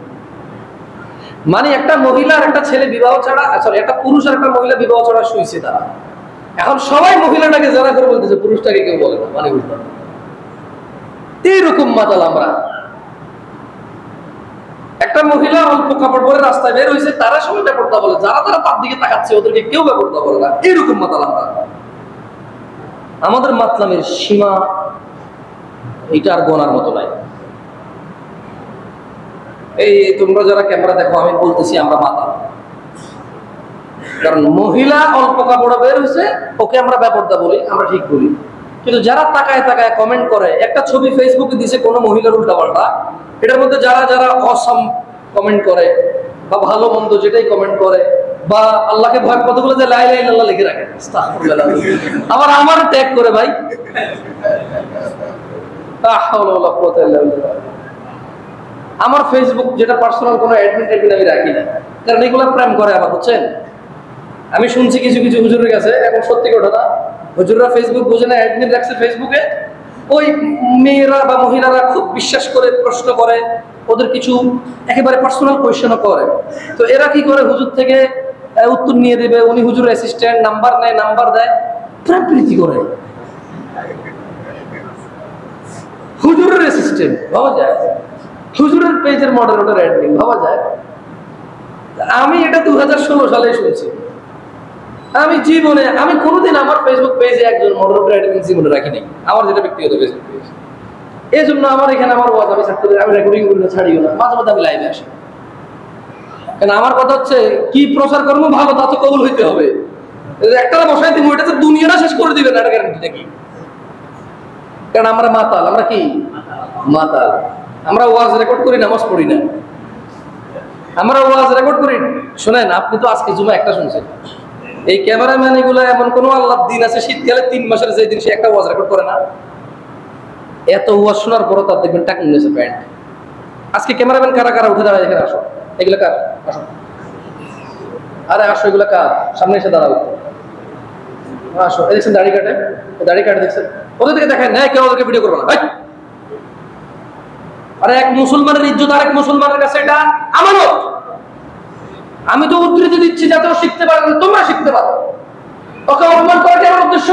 মানে একটা মহিলা আর একটা ছেলে বিবাহ ছাড়া, সরি একটা পুরুষ আর একটা মহিলা বিবাহ ছাড়া শুইছে তারা, এখন সবাই মহিলাটাকে জানা করে বলতেছে, পুরুষটাকে কেউ বলে না। মানে বুঝতে এইরকম মাতাল আমরা। একটা মহিলা অল্প কাপড় পরে রাস্তায় বের হয়েছে, তারা সবাই ব্যাপারটা বলে, যারা তারা তার দিকে তাকাচ্ছে ওদেরকে কেউ ব্যাপারটা বলে না। এইরকম মাতাল আমরা। আমাদের মাতলামের সীমা এটা আর গোনার মতো নাই। এই তোমরা যারা ক্যামেরা দেখো, আমি বলতেছি আমরা মাতাল, কারণ মহিলা অল্প কাপড়ে বের হয়েছে ওকে আমরা ব্যাপারটা বলি, আমরা ঠিক বলি। কিন্তু যারা তাকায় তাকায় কমেন্ট করে, একটা ছবি ফেসবুকে দিছে কোনো মহিলার উল্টাপাল্টা, এটার মধ্যে যারা যারা অসম কমেন্ট করে বা ভালো মন্দ যেটাই কমেন্ট করে, বা আল্লাহকে ভয় কতগুলো যে লা ইলাহা ইল্লাল্লাহ লিখে রাখে, আস্তাগফিরুল্লাহ, আবার আমার ট্যাগ করে ভাই। লা হাওলা ওয়ালা কুওয়াতা ইল্লা বিল্লাহ। আমার ফেসবুক যেটা পার্সোনাল কোনো অ্যাডমিন আমি রাখি না, কারণ এগুলো প্রেম করে আবার, বুঝছেন? আমি শুনছি কিছু কিছু হুজুরের কাছে, এখন সত্যি ঘটনা, হুজুররা ফেসবুক বুঝে না, অ্যাডমিন রাখছে ফেসবুকে, ওই মেয়েরা বা মহিলারা খুব বিশ্বাস করে প্রশ্ন করে, ওদের কিছু একেবারে পার্সোনাল কোয়েশ্চেনও করে। তো এরা কি করে, হুজুর থেকে উত্তর নিয়ে দেবে, উনি হুজুরের অ্যাসিস্ট্যান্ট, নাম্বার নেয়, নাম্বার দেয়, প্রেম প্রীতি করে। হুজুরের অ্যাসিস্ট্যান্ট ভাবা যায়, হুজুরের পেজের মডারেটর অ্যাডমিন ভাবা যায়। আমি এটা 2016 সালে শুনছি। আমি জীবনে আমি কোনোদিন আমার ফেসবুক পেজে একজন মডারেটর অ্যাডমিন জীবনে রাখিনি, আমার যেটা ব্যক্তিগত ফেসবুক পেজ। এই জন্য আমার এখানে আমার ওয়াজ আমি ছাড়তে পারি, আমি রেকর্ডিং করে ছাড়িও না, মাঝে মাঝে আমি লাইভে আসি। কারণ আমার কথা হচ্ছে কি প্রচার করবো ভালো, তা তো কবুল হইতে হবে। একটা বসাই দিব, এটা তো দুনিয়াটা শেষ করে দিবে না, এটা গ্যারান্টি নাকি? কারণ আমরা মাতাল, আমরা কি মাতাল। আমরা ওয়াজ রেকর্ড করি, নামাজ পড়ি না। আমরা ওয়াজ রেকর্ড করি। শোনেন, আপনি তো আজকে জুমা একটা শুনছেন, এই ক্যামেরাম্যান এগুলো এমন কোন আল্লাহর দিন আছে শীতকালে 3 মাসের যে দিন সে একটা ওয়াজ রেকর্ড করে না? এত ওয়াজ শোনার পরও তার দেখবেন টাকা নিয়েছে প্যান্ট। আজকে ক্যামেরাম্যান কারা কারা উঠে দাঁড়ায় এখানে আসো, এগুলো কার? আসো, আরে আসো, এগুলো কার? সামনে এসে দাঁড়াও, আসো। এই দেখছেন দাড়ি কাটে, দাড়ি কাটে দেখছেন, ওদের দিকে দেখেন না, কেউ ওদেরকে ভিডিও করবো না। আরে এক মুসলমানের ইজ্জত আরেক মুসলমানের কাছে এটা আমানত। আমি তো উদ্ধৃতি দিচ্ছি যাতে ও শিখতে পারে, তোমরা শিখতে পারো। ওকে অপমান করাটা আমার উদ্দেশ্য?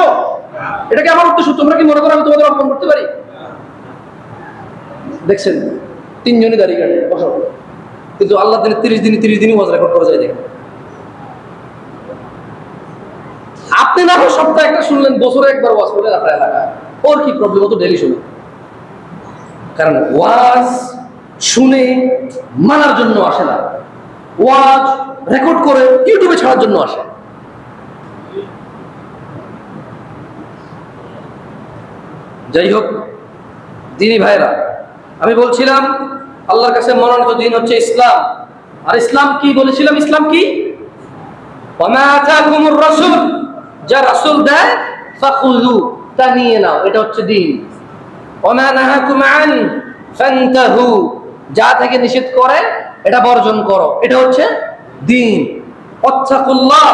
এটা কি আমার উদ্দেশ্য? তোমরা কি মনে করো আমি তোমাদের অপমান করতে পারি? দেখছেন 3 জনই দাঁড়িয়ে কাটে বসো, কিন্তু আল্লাহ দিনে 30 দিনই ওয়াজ রেকর্ড করা যায়। দেখেন, আপনি না হয় সপ্তাহে একটা শুনলেন, বছরে একবার ওয়াজ করলেন আপনার এলাকায়, ওর কি প্রবলেম? ও তো ডেলি শুনে। কারণ ওয়াজ শুনে মানার জন্য আসে না, ওয়াজ রেকর্ড করে ইউটিউবে ছাড়ার জন্য আসে। যাই হোক দিনী ভাইরা, আমি বলছিলাম আল্লাহর কাছে মনোনীত দিন হচ্ছে ইসলাম। আর ইসলাম কি বলেছিলাম? ইসলাম কি? ওয়া আতাকুমুর রাসূল, যা রাসূল দেয় ফাখুযু, তা নিয়ে নাও, এটা হচ্ছে দিন। ওয়া মা নাহাকুম আন ফান্তাহু, যা থেকে নিষেধ করে এটা বর্জন করো, এটা হচ্ছে দিন। ওয়াত্তাকুল্লাহ,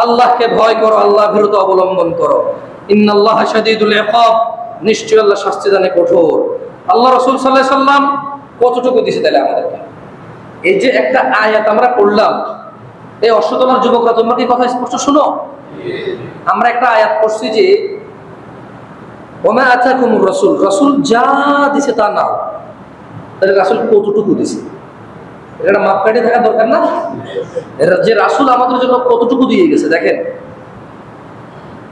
আল্লাহকে ভয় করো, আল্লাহ বিরত অবলম্বন করো। ইন্নাল্লাহা শাদীদুল ইকাব, নিশ্চয় আল্লাহ শাস্তি দানে কঠোর। আল্লাহ রাসূল সাল্লাল্লাহু আলাইহি সাল্লাম কতটুকু দিয়েছে তাহলে আমাদেরকে? এই যে একটা আয়াত আমরা পড়লাম, এই অশ্বতলার যুবকরা তোমরা কি কথা স্পষ্ট শুনো? আমরা একটা আয়াত পড়ছি যে ওমা আতাকুমুর রাসূল, রাসূল যা দিছে তা নাও। তাহলে রাসূল কতটুকু দিছে এটা মাপকাঠি থাকা দরকার না? যে রাসূল আমাদের জন্য কতটুকু দিয়ে গেছে দেখেন।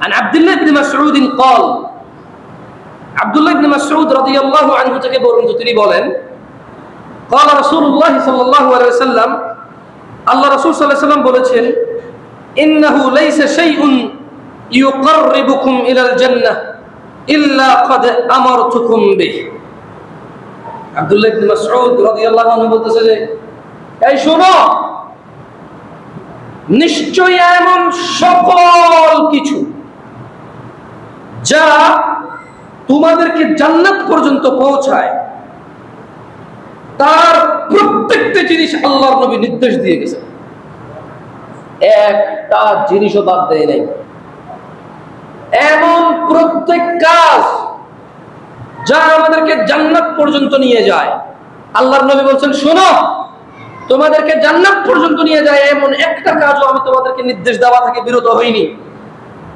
আন আব্দুল্লাহ ইবনে মাসউদ قال, আব্দুল্লাহ ইবনে মাসউদ রাদিয়াল্লাহু আনহু থেকে বর্ণিত, তিনি বলেন قال রাসূলুল্লাহ সাল্লাল্লাহু আলাইহি ওয়াসাল্লাম, আল্লাহ রাসূল সাল্লাল্লাহু আলাইহি ওয়াসাল্লাম বলেছেন, ইন্নাহু লাইসা শাইউন ইউকাররিবুকুম ইলাল জান্নাহ ইল্লা ক্বাদ আমারতুকুম বিহি। আব্দুল্লাহ ইবনে মাসউদ রাদিয়াল্লাহু আনহু বলতেছে যে, এই শোনো, নিশ্চয়ই এমন সকল কিছু যা তোমাদেরকে জান্নাত পর্যন্ত পৌঁছায়, তার প্রত্যেকটা জিনিস আল্লাহর নবী নির্দেশ দিয়ে গেছেন, একটা জিনিসও বাদ দেয় নাই। এমন প্রত্যেক কাজ যা আমাদেরকে জান্নাত পর্যন্ত নিয়ে যায়, আল্লাহর নবী বলছেন শোনো, তোমাদেরকে জান্নাত পর্যন্ত নিয়ে যায় এমন একটা কাজও আমি তোমাদেরকে নির্দেশ দেওয়া থেকে বিরত হইনি।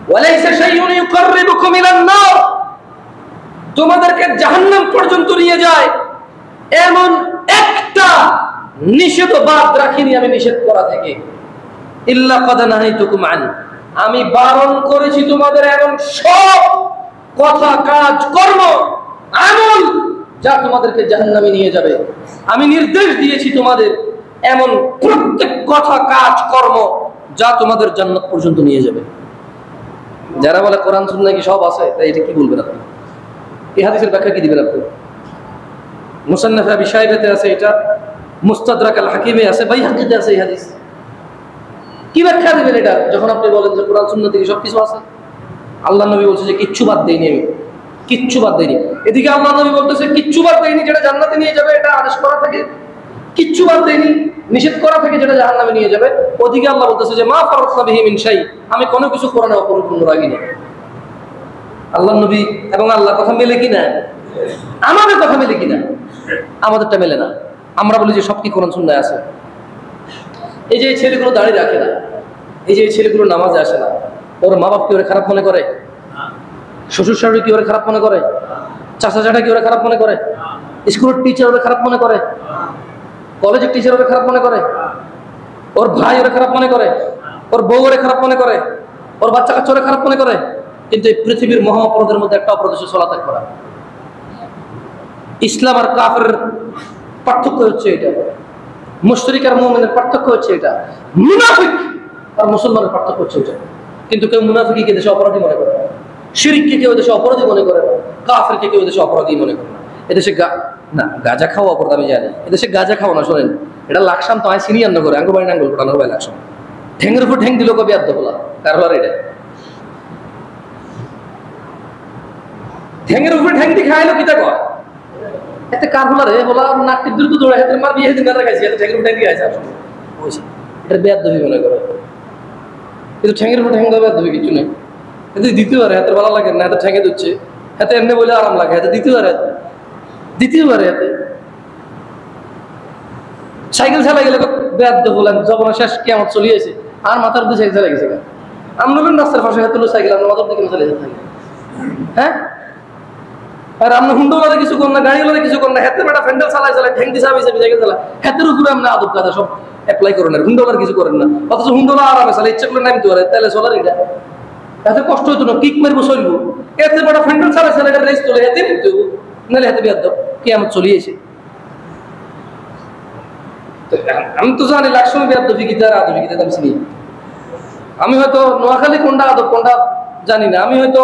ওয়ালাইসা শাইউন ইউকাররিবুকুম ইলান নার, তোমাদেরকে জাহান্নাম পর্যন্ত নিয়ে যায় এমন একটা নিষেধ বাদ রাখিনি আমি নিষেধ করা থেকে। ইল্লা ক্বাদ নাহাইতুকুম আন, আমি বারণ করেছি তোমাদের এমন সব কথা, কাজ, কর্ম, আমল যা তোমাদেরকে জাহান্নামে নিয়ে যাবে। আমি নির্দেশ দিয়েছি তোমাদের এমন প্রত্যেক কথা, কাজ, কর্ম যা তোমাদের জান্নাত পর্যন্ত নিয়ে যাবে। যারা বলে কোরআন সুন্নাহ কি সব আছে, তাই এটা কি বলবেন আপনি? এই হাদিসের ব্যাখ্যা কি দিবেন আপনি? মুসান্নাফ আবি শাইবাতে আছে, এটা মুস্তাদরাক আল হাকিমে আছে, বাইহাকিতে আছে এই হাদিস। কি ব্যাখ্যা দিবেন এটা যখন আপনি বলেন যে কোরআন সুন্নাহ থেকে সবকিছু আছে? আল্লাহ নবী বলছে যে কিচ্ছু বাদ দেইনি, আমি কিচ্ছু বাদ দেইনি। এদিকে আল্লাহ নবী বলতেছে কিচ্ছু বাদ দেইনি যেটা জান্নাতে নিয়ে যাবে, এটা আদেশ করা থাকে। কিচ্ছু বাদ দেইনি নিষেধ করা থেকে যেটা জাহান্নামে নিয়ে যাবে। ওদিকে আল্লাহ বলতেছে যে মা ফারাতনা বিহি মিন শাই, আমি কোনো কিছু কোরআনে অপরিপূর্ণ রাখিনি। আল্লাহ নবী এবং আল্লাহর কথা মেলে কিনা? আমাদের কথা মেলে কিনা? আমাদেরটা মেলে না। আমরা বলি যে সব কি কোরআন সুন্নাহয় আছে। এই যে ছেলেগুলো দাঁড়িয়ে রাখে না, এই যে ছেলেগুলো নামাজে আসে না, ওর মা বাপ কি ওরা খারাপ মনে করে? শ্বশুর শাশুড়ি কি ওরা খারাপ মনে করে? চাচা চাটা কি ওরা খারাপ মনে করে? স্কুলের টিচার ওরা খারাপ মনে করে? কলেজের টিচার ওরা খারাপ মনে করে? ওর ভাই ওরা খারাপ মনে করে? ওর বউ ওরা খারাপ মনে করে? ওর বাচ্চা কাচ্চা ওরা খারাপ মনে করে? কিন্তু এই পৃথিবীর মহা অপরাধের মধ্যে একটা অপরাধ হচ্ছে সালাত করা। ইসলাম আর কাফের পার্থক্য হচ্ছে এটা, মুশরিক আর মুমিনের পার্থক্য হচ্ছে এটা, মুনাফিক আর মুসলমানের পার্থক্য হচ্ছে এটা। কিন্তু কেউ মুনাফিককে দেশে অপরাধী মনে করে না, শিরককে কেউ দেশে অপরাধী মনে করে না, কাফেরকে কেউ দেশে অপরাধী মনে করে না। এদেশে না গাঁজা খাওয়া অপরাধ আমি জানি, এদেশে গাঁজা খাওয়া না, শোনেন এটা লাকসাম তো আয় সিনিয়র নগরে আঙ্গুল বাড়ি আঙ্গুল কোটানোর ভাই লাকসাম ঠেঙ্গের উপর ঠেং দিল কবি আদ্য বলা কারবার এটা ঠেঙ্গের উপরে ঠেং দিয়ে খাইলো কিতা কয় এতে কার হলা রে বলা নাকটির দ্রুত দৌড়ে হাতে মার বিয়ে দিন গাড়া খাইছি এতে ঠেঙ্গের উপর ঠেং দিয়ে খাইছে বুঝছি এটা বেয়াদবি মনে করে, কিন্তু ঠেঙ্গের উপর ঠেং দেওয়া বেয়াদবি কিছু নেই। এতে দ্বিতীয়বারে হাতের ভালো লাগে না, এত ঠেঙ্গে দিচ্ছে হাতে এমনি বলে আরাম লাগে, হাতে দ্বিতীয়বারে হাতে সাইকেল চালা গেলে বেয়াদ্দ বলেন যখন শেষ কেমন চলিয়েছে আর মাথার দিকে সাইকেল চালা গেছে আমরা রাস্তার পাশে হাতে সাইকেল আমরা মাথার দিকে চলে যেতে থাকি। হ্যাঁ আর আমরা হুন্ডোলারে কিছু কর না, গাড়িওয়ালারে কিছু কর না, হাতে বেটা ফ্যান্ডেল চালায় চালায় ঠ্যাং দিছে আমি সাইকেল চালা হাতের উপরে আমরা আদব কাদা সব অ্যাপ্লাই করেন না, হুন্ডোলার কিছু করেন না, অথচ হুন্ডোলা আরামে চালা ইচ্ছা করলে নামতে পারে তাহলে চলার এটা এত কষ্ট হইতো না, কিক মারবো চলবো, এতে বেটা ফ্যান্ডেল চালায় চালা এটা রেস তোলে হাতে নিতে হবো নাহলে হাতে বেয়াদ্দ কি আমার চলিয়েছে। আমি তো জানি লাকসময় বেয়াদ্দবি গীতা আর আদবি গীতা আমি চিনি, আমি হয়তো নোয়াখালী কোনটা আদব কোনটা জানি না, আমি হয়তো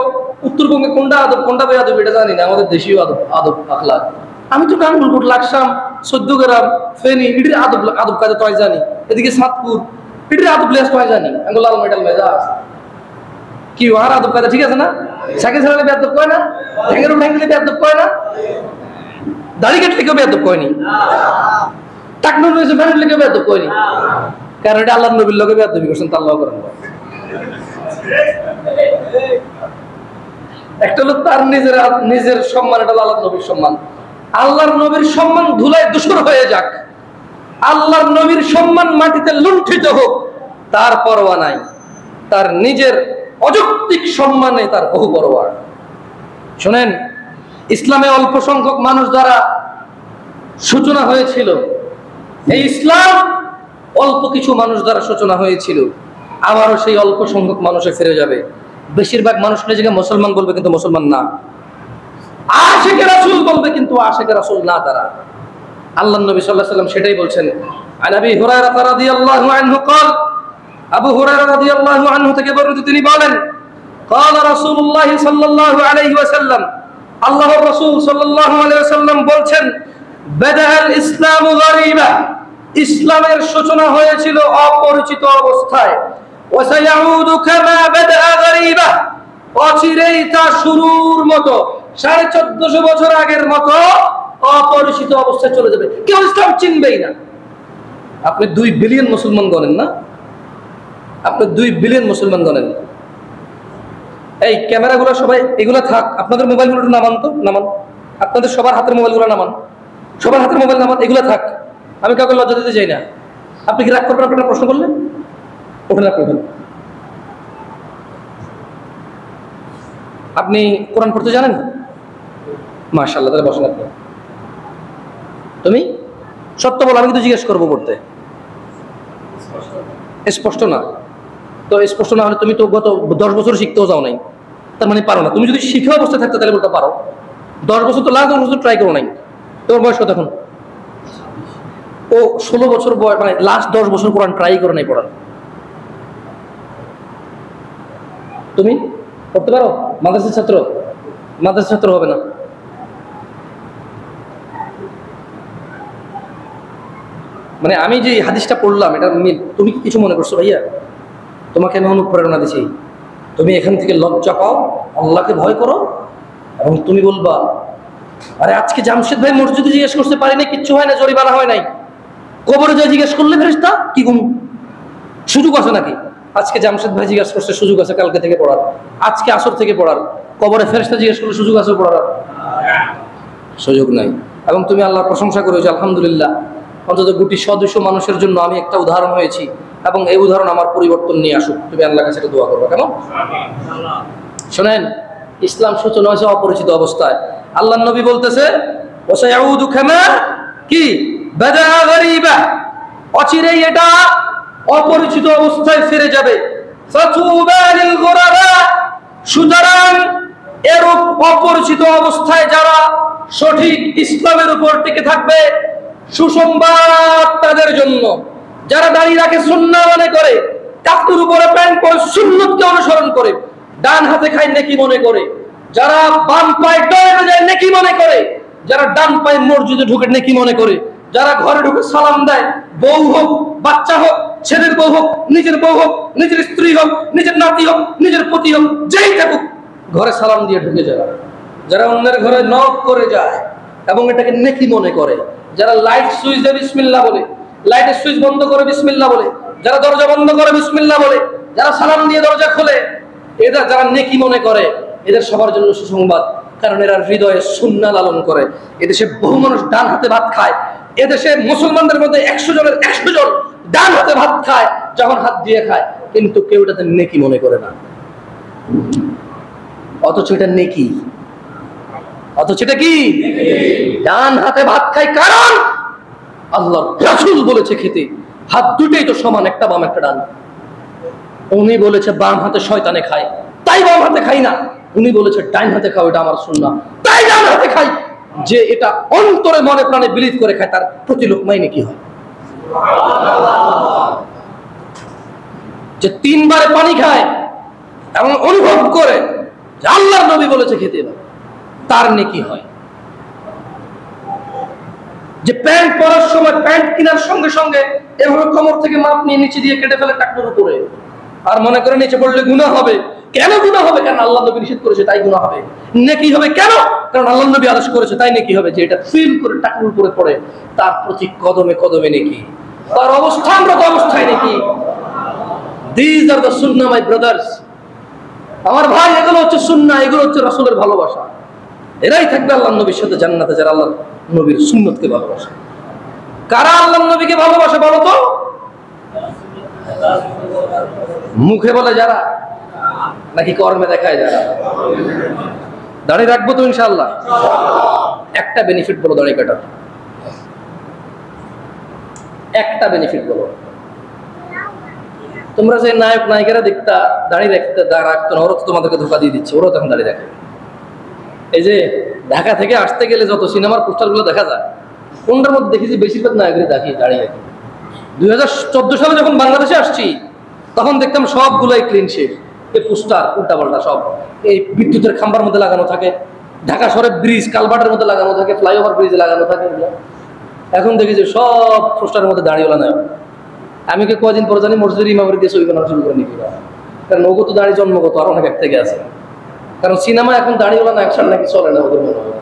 উত্তরবঙ্গে কোনটা আদব কোনটা বেয়াদব এটা জানি না, আমাদের দেশীয় আদব আখলাক আমি তো টাঙ্গুলকোট লাকসাম 14 গ্রাম ফেনী এটির আদব কাজে তো জানি, এদিকে সাতপুর এটির আদব লেস তো জানি, আমি লাল মেডাল মেজা কি আর আদব কাজে ঠিক আছে না, সাইকেল চালালে বেয়াদব কয় না, ঠ্যাঙ্গের উপর ঠ্যাং দিলে বেয়াদব কয় না, দাড়ি কাটলে কেউ বেয়াদব কয়নি, টাকনুর রয়েছে ফ্যানের লেগে বেয়াদব কয়নি, কারণ এটা আল্লাহর নবীর লোকে বেয়াদবি করছেন তা আল্লাহ করেন। একটা হলো তার নিজের সম্মান, এটা আল্লাহর নবীর সম্মান, আল্লাহর নবীর সম্মান ধুলায় ধূসর হয়ে যাক, আল্লাহর নবীর সম্মান মাটিতে লুণ্ঠিত হোক তার পরোয়া নাই, তার নিজের অযৌক্তিক সম্মানে তার বহু পরোয়া। শোনেন ইসলামে অল্প সংখ্যক মানুষ দ্বারা সূচনা হয়েছিল, এই ইসলাম অল্প কিছু মানুষ দ্বারা সূচনা হয়েছিল, আবারও সেই অল্প সংখ্যক মানুষে ফিরে যাবে, বেশিরভাগ মানুষ নিজেকে মুসলমান বলবে কিন্তু মুসলমান না, আশিকে রাসূল বলবে কিন্তু আশিকে রাসূল না তারা। আল্লাহর নবী সাল্লাল্লাহু আলাইহি ওয়াসাল্লাম সেটাই বলছেন। আবু হুরায়রা রাদিয়াল্লাহু আনহু قال আবু হুরায়রা রাদিয়াল্লাহু আনহু থেকে বর্ণিত তিনি বলেন قال রাসূলুল্লাহ সাল্লাল্লাহু আলাইহি ওয়াসাল্লাম আল্লাহর রাসূল সাল্লাল্লাহু আলাইহি ওয়াসাল্লাম বলছেন বাদাল ইসলামু গরীবা ইসলামের সূচনা হয়েছিল অপরিচিত অবস্থায়, ওয়া সায়াউদু কামা বাদা গরীবা অচিরেই তা শুরুর মতো 1450 বছর আগের মতো অপরিচিত অবস্থায় চলে যাবে, কেউ ইসলাম চিনবেই না। আপনি 2 বিলিয়ন মুসলমান গণেন না, আপনি 2 বিলিয়ন মুসলমান গণেন, এই ক্যামেরাগুলো সবাই এগুলো থাক, আপনাদের মোবাইলগুলো একটু নামান তো, নামান, আপনাদের সবার হাতের মোবাইলগুলো নামান, সবার হাতের মোবাইল নামান, এগুলো থাক, আমি কাউকে লজ্জা দিতে চাই না। আপনি কি রাগ করবেন আপনারা প্রশ্ন করলে? ওঠেন রাগ করবেন। আপনি কোরআন পড়তে জানেন? মাশাআল্লাহ, তাহলে বসেন আপনি। তুমি সত্য বলো, আমি কিন্তু জিজ্ঞেস করবো পড়তে স্পষ্ট না, তো স্পষ্ট না হলে তুমি তো গত 10 বছর শিখতেও যাও নাই, তার মানে পারো না। তুমি যদি শিখে অবস্থায় থাকতে তাহলে বলতে পারো, 10 বছর তো লাখ 10 বছর ট্রাই করো নাই। তোমার বয়স কত এখন? ও 16 বছর বয়স, মানে লাস্ট 10 বছর কোরআন ট্রাই করে নাই পড়ার। তুমি পড়তে পারো? মাদ্রাসার ছাত্র? মাদ্রাসার ছাত্র হবে না। মানে আমি যে হাদিসটা পড়লাম এটা তুমি কি কিছু মনে করছো ভাইয়া? তোমাকে আমি অনুপ্রেরণা দিছি, তুমি এখান থেকে লজ্জা পাও, আল্লাহকে ভয় করো, এবং তুমি বলবা আরে আজকে জামশেদ ভাই মসজিদে জিজ্ঞেস করতে পারি না, কিচ্ছু হয় না, জরিমানা হয় নাই, কবরে যা জিজ্ঞেস করলে ফেরেশতা কি গুণ সুযোগ আছে নাকি? আজকে জামশেদ ভাই জিজ্ঞেস করছে, সুযোগ আছে কালকে থেকে পড়ার, আজকে আসর থেকে পড়ার, কবরে ফেরেশতা জিজ্ঞেস করলে সুযোগ আছে পড়ার? সুযোগ নাই। এবং তুমি আল্লাহর প্রশংসা করেছো, আলহামদুলিল্লাহ অন্তত 100-200 মানুষের জন্য আমি একটা উদাহরণ হয়েছি, এবং এই উদাহরণ আমার পরিবর্তন নিয়ে আসুক। তুমি আল্লাহর কাছে দোয়া করবে কেন? শোনেন, ইসলাম সূচনা হয়েছে অপরিচিত অবস্থায়। আল্লাহর নবী বলতেছে ওয়াসায়াউদু কামা কি বাদা গরিবা, অচিরেই এটা অপরিচিত অবস্থায় ফিরে যাবে। ফাতুবা লিল গুরাবা, সুতরাং এরূপ অপরিচিত অবস্থায় যারা সঠিক ইসলামের উপর টিকে থাকবে, সুসংবাদ তাদের জন্য। যারা দাঁড়িয়ে রাখে সুন্নাহ মনে করে, টাকুর উপরে প্যান্ট পরে সুন্নতকে অনুসরণ করে, ডান হাতে খায় নেকি মনে করে, যারা বাম পায়ে টয়লেটে যায় নেকি মনে করে, যারা ডান পায়ে মসজিদে ঢুকে নেকি মনে করে, যারা ঘরে ঢুকে সালাম দেয়, বউ হোক বাচ্চা হোক, ছেলের বউ হোক নিজের বউ হোক, নিজের স্ত্রী হোক, নিজের নাতি হোক, নিজের পতি হোক, যেই থাকুক ঘরে সালাম দিয়ে ঢুকে যায়, যারা অন্যের ঘরে নক করে যায় এবং এটাকে নেকি মনে করে, যারা লাইট সুইচ দেয় বিসমিল্লাহ বলে, লাইটের সুইচ বন্ধ করে বিসমিল্লাহ বলে, যারা দরজা বন্ধ করে বিসমিল্লাহ বলে, যারা সালাম দিয়ে দরজা খোলে, এরা যারা নেকি মনে করে, এদের সবার জন্য সুসংবাদ। কারণ এরা হৃদয়ে সুন্নাহ লালন করে। এদেশে বহু মানুষ ডান হাতে ভাত খায়, এদেশে মুসলমানদের মধ্যে 100 জনের 100 জন ডান হাতে ভাত খায়, যখন হাত দিয়ে খায়, কিন্তু কেউ এটাতে নেকি মনে করে না। অথচ এটা নেকি, অথচ এটা কি ডান হাতে ভাত খায়। কারণ আল্লাহর রাসূল বলেছে খেতে হাত দুটেই তো সমান, একটা বাম একটা ডান। উনি বলেছে বাম হাতে শয়তানে খায়, তাই বাম হাতে খাই না। উনি বলেছে ডান হাতে খাও, এটা আমার সুন্নাহ, তাই ডান হাতে খাই। যে এটা অন্তরে মনে প্রাণে বিলিভ করে খায়, তার প্রতি লোকমাই নেকি হয়। যে 3 বারে পানি খায় এবং অনুভব করে যে আল্লাহর নবী বলেছে খেতে, তার নেকি হয়। যে প্যান্ট পরার সময় প্যান্ট কেনার সঙ্গে সঙ্গে এভাবে কোমর থেকে মাপ নিয়ে নিচে দিয়ে কেটে ফেলে টাকনোর উপরে, আর মনে করে নিচে পড়লে গুনাহ হবে। কেন গুনাহ হবে? কারণ আল্লাহ নবী নিষেধ করেছে, তাই গুনাহ হবে। নেকি হবে কেন? কারণ আল্লাহ নবী আদেশ করেছে, তাই নেকি হবে। যে এটা ফিল করে টাকনোর উপরে পড়ে, তার প্রতি কদমে কদমে নেকি, তার অবস্থানরত অবস্থায় নেকি। These are the sunnah, my brothers. আমার ভাই, এগুলো হচ্ছে সুন্নাহ, এগুলো হচ্ছে রাসূলের ভালোবাসা। এরাই থাকবে আল্লাহর নবীর সাথে জান্নাতে, যারা আল্লাহর নবীর সুন্নতকে ভালোবাসে। কারা আল্লাহর নবীকে ভালোবাসে বলো তো? মুখে বলে যারা, নাকি কর্মে দেখায় যারা? দাড়ি রাখবো তো ইনশাআল্লাহ। একটা বেনিফিট বলো দাড়ি কাটার, একটা বেনিফিট বলো। তোমরা যে নায়ক নায়িকারা দেখতা দাড়ি রাখতো না, ওরা তো তোমাদেরকে ধোকা দিয়ে দিচ্ছে, ওরাও তখন দাড়ি রাখে। এই যে ঢাকা থেকে আসতে গেলে যত সিনেমার পোস্টারগুলো দেখা যায়, কোনটার মধ্যে দেখেছি বেশিরভাগ নায়করা দাঁড়িয়ে রাখে। 2014 সালে যখন বাংলাদেশে আসছি, তখন দেখতাম সবগুলোই ক্লিন শেভ, এই পোস্টার উল্টাপাল্টা সব এই বিদ্যুতের খাম্বার মধ্যে লাগানো থাকে, ঢাকা শহরে ব্রিজ কালভার্টের মধ্যে লাগানো থাকে, ফ্লাইওভার ব্রিজে লাগানো থাকে। এখন দেখি যে সব পোস্টারের মধ্যে দাঁড়িয়েওয়ালা নায়ক। আমি কি কয়দিন পরে জানি মসজিদের ইমামের দিয়ে ছবি বানানো শুরু করে নিবি, কারণ ওগো তো দাঁড়িয়ে জন্মগত, আর অনেক এক থেকে আছে। কারণ সিনেমা এখন দাঁড়িয়েওয়ালা নায়ক ছাড়া নাকি চলে না ওদের মনে হয়।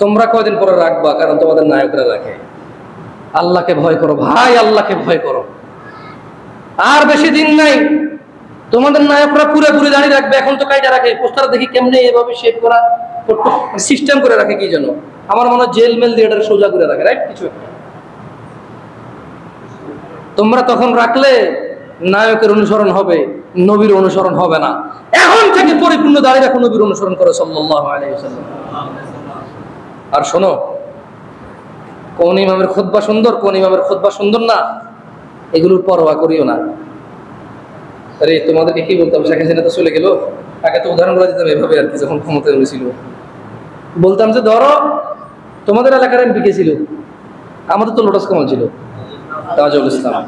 তোমরা কয়দিন পরে রাখবা, কারণ তোমাদের নায়করা রাখে। আল্লাহকে ভয় করো ভাই, আল্লাহকে ভয় করো। আর বেশি দিন নাই, তোমাদের নায়করা পুরোপুরি দাঁড়িয়ে রাখবে। এখন তো কাইটা রাখে, পোস্টার দেখি কেমনে এভাবে শেপ করা সিস্টেম করে রাখে, কি জন্য? আমার মনে হয় জেল মেল দিয়ে এটা সোজা করে রাখে, রাইট? কিছু তোমরা তখন রাখলে নায়কের অনুসরণ হবে, নবীর অনুসরণ হবে না। এখন থেকে পরিপূর্ণ দাঁড়িয়ে রাখো, নবীর অনুসরণ করে সাল্লাল্লাহু আলাইহি ওয়াসাল্লাম। আর শোনো, কোন ইমামের খুতবা সুন্দর, কোন ইমামের খুতবা সুন্দর না, এগুলোর পরোয়া করিও না। আরে তোমাদেরকে কি বলতাম, শেখ হাসিনা তো চলে গেল, আগে তো উদাহরণগুলো দিতাম এভাবে আর কি। যখন ক্ষমতায় ছিল বলতাম যে ধরো তোমাদের এলাকার এমপি কে ছিল, আমাদের তো লোটাস কামাল ছিল, তাজুল ইসলাম।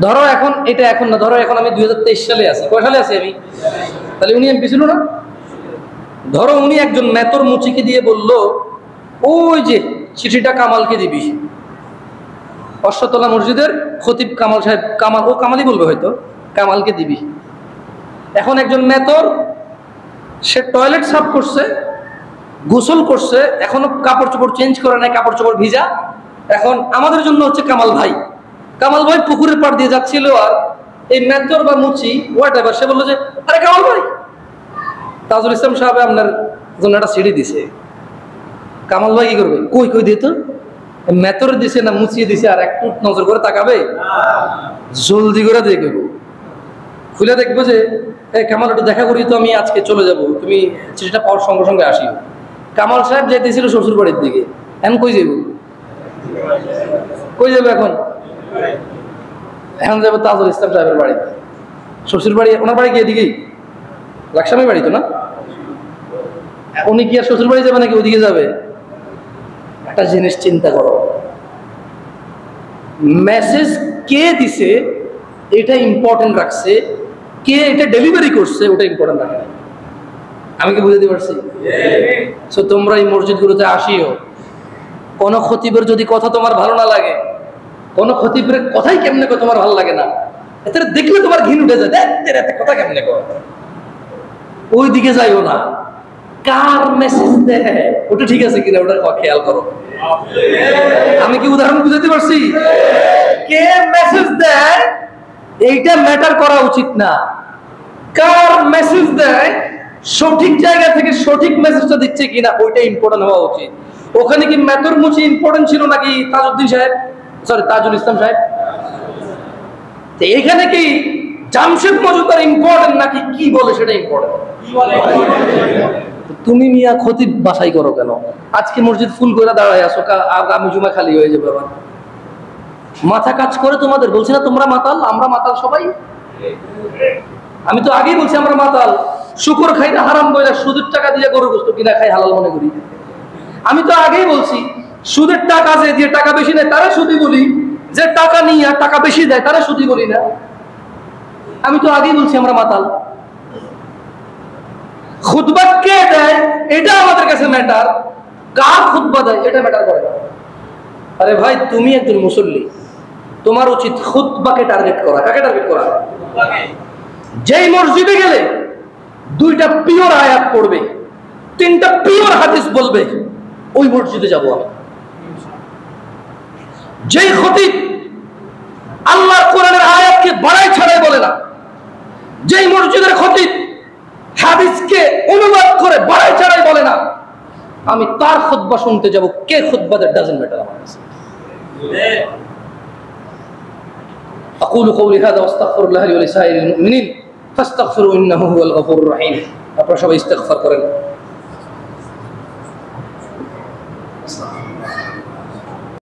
ধরো এখন এটা এখন না, ধরো এখন আমি 2023 সালে আছি। কয় সালে আছি আমি? তাহলে উনি এমপি ছিল না? ধরো উনি একজন মেতর মুচিকে দিয়ে বলল, ওই যে চিঠিটা কামালকে দিবি, অশ্বতলা মসজিদের খতিব কামাল সাহেব, কামাল, ও কামালই বলবে হয়তো, কামালকে দিবি। এখন একজন মেতর, সে টয়লেট সাফ করছে, গোসল করছে, এখনো কাপড় চোপড় চেঞ্জ করে নাই, কাপড় চোপড় ভিজা। এখন আমাদের জন্য হচ্ছে কামাল ভাই। কামাল ভাই পুকুরের পাড় দিয়ে যাচ্ছিল, আর এই মেতর বা মুচি হোয়াট এভার, সে বললো যে আরে কামাল ভাই, তাজুল ইসলাম সাহেব আপনার জন্য একটা সিঁড়ি দিছে। কামাল ভাই কি করবে? কই কই দিয়ে তো মেতর দিছে না মুছিয়ে দিছে আর একটু নজর করে তাকাবে? জলদি করে দেখব, খুলে দেখবো যে কামাল একটু দেখা করি তো, আমি আজকে চলে যাব, তুমি চিঠিটা পাওয়ার সঙ্গে সঙ্গে আসিও। কামাল সাহেব যাইতেছিল শ্বশুর বাড়ির দিকে, এখন কই যাব? কই যাবে এখন? এখন যাবো তাজুল ইসলাম সাহেবের বাড়িতে। শ্বশুর বাড়ি, ওনার বাড়ি গিয়ে এদিকেই লাকসামি বাড়ি তো না? উনি কি আর শ্বশুর বাড়ি যাবে নাকি ওদিকে যাবে? একটা জিনিস চিন্তা করো, মেসেজ কে দিছে এটা ইম্পর্টেন্ট রাখছে, কে এটা ডেলিভারি করছে ওটা ইম্পর্টেন্ট রাখে। আমি কি বুঝাতে পারছি? সো তোমরা এই মসজিদগুলোতে আসিও, কোন খতিবের যদি কথা তোমার ভালো না লাগে, কোন খতিবের কথাই কেমনে তোমার ভালো লাগে না, এতে দেখলে তোমার ঘিন উঠে যায়, এত কথা কেমনে কর, ওই দিকে যাইও না। কার মেসেজ দেয় ওটা ঠিক আছে কিনা ওটা খেয়াল করো। আমি কি উদাহরণ বুঝাতে পারছি? কে মেসেজ দেয় এইটা ম্যাটার করা উচিত না, কার মেসেজ দেয় সঠিক জায়গা থেকে সঠিক মেসেজটা দিচ্ছে কিনা ওইটা ইম্পর্টেন্ট হওয়া উচিত। ওখানে কি মেতর মুচি ইম্পর্টেন্ট ছিল নাকি তাজউদ্দিন সাহেব, সরি তাজুল ইসলাম সাহেব? এখানে কি জামশেদ মজুমদার ইম্পর্টেন্ট নাকি কি বলে সেটা ইম্পর্টেন্ট? তুমি মিয়া খতিব বাছাই করো কেন? আজকে মসজিদ ফুল করে দাঁড়ায় আসো, আগামী জুমা খালি হয়ে যাবে। আবার মাথা কাজ করে তোমাদের? বলছি না তোমরা মাতাল, আমরা মাতাল সবাই। আমি তো আগেই বলছি আমরা মাতাল। শুকর খাই না হারাম বইলা সুদের টাকা দিয়ে গরুর গোশত কিনা খাই হালাল মনে করি। আমি তো আগেই বলছি সুদের টাকা যে টাকা বেশি নেয় তারা সুদি বলি, যে টাকা নিয়ে টাকা বেশি দেয় তারা সুদি বলি না। আমি তো আগেই বলছি আমরা মাতাল। খুতবা কে দেয় এটা আমাদের কাছে ম্যাটার, কার খুতবা দেয় এটা ম্যাটার করে না। আরে ভাই তুমি একজন মুসল্লি, তোমার উচিত খুতবাকে টার্গেট করা। কাকে টার্গেট করা? যেই মসজিদে গেলে দুইটা পিওর আয়াত পড়বে, তিনটা পিওর হাদিস বলবে, ওই মসজিদে যাব আমি। যেই খতিব আল্লাহর কোরআনের আয়াতকে বাড়াই ছাড়াই বলে না, যেই মসজিদের খতিব হাদিসকে অনুবাদ করে বাড়াই ছাড়াই বলে না, আমি তার খুতবা শুনতে যাব। কে খুতবা দেয় ডাজন্ট ম্যাটার আমার কাছে। আকুলু কওলি হাযা ওয়াস্তাগফিরুল্লাহ লি ওয়া লিসাইরিল মুমিনিন ফাস্তাগফিরু ইন্নাহু হুয়াল গফুরুর রহিম। আপনারা সবাই ইস্তিগফার করেন।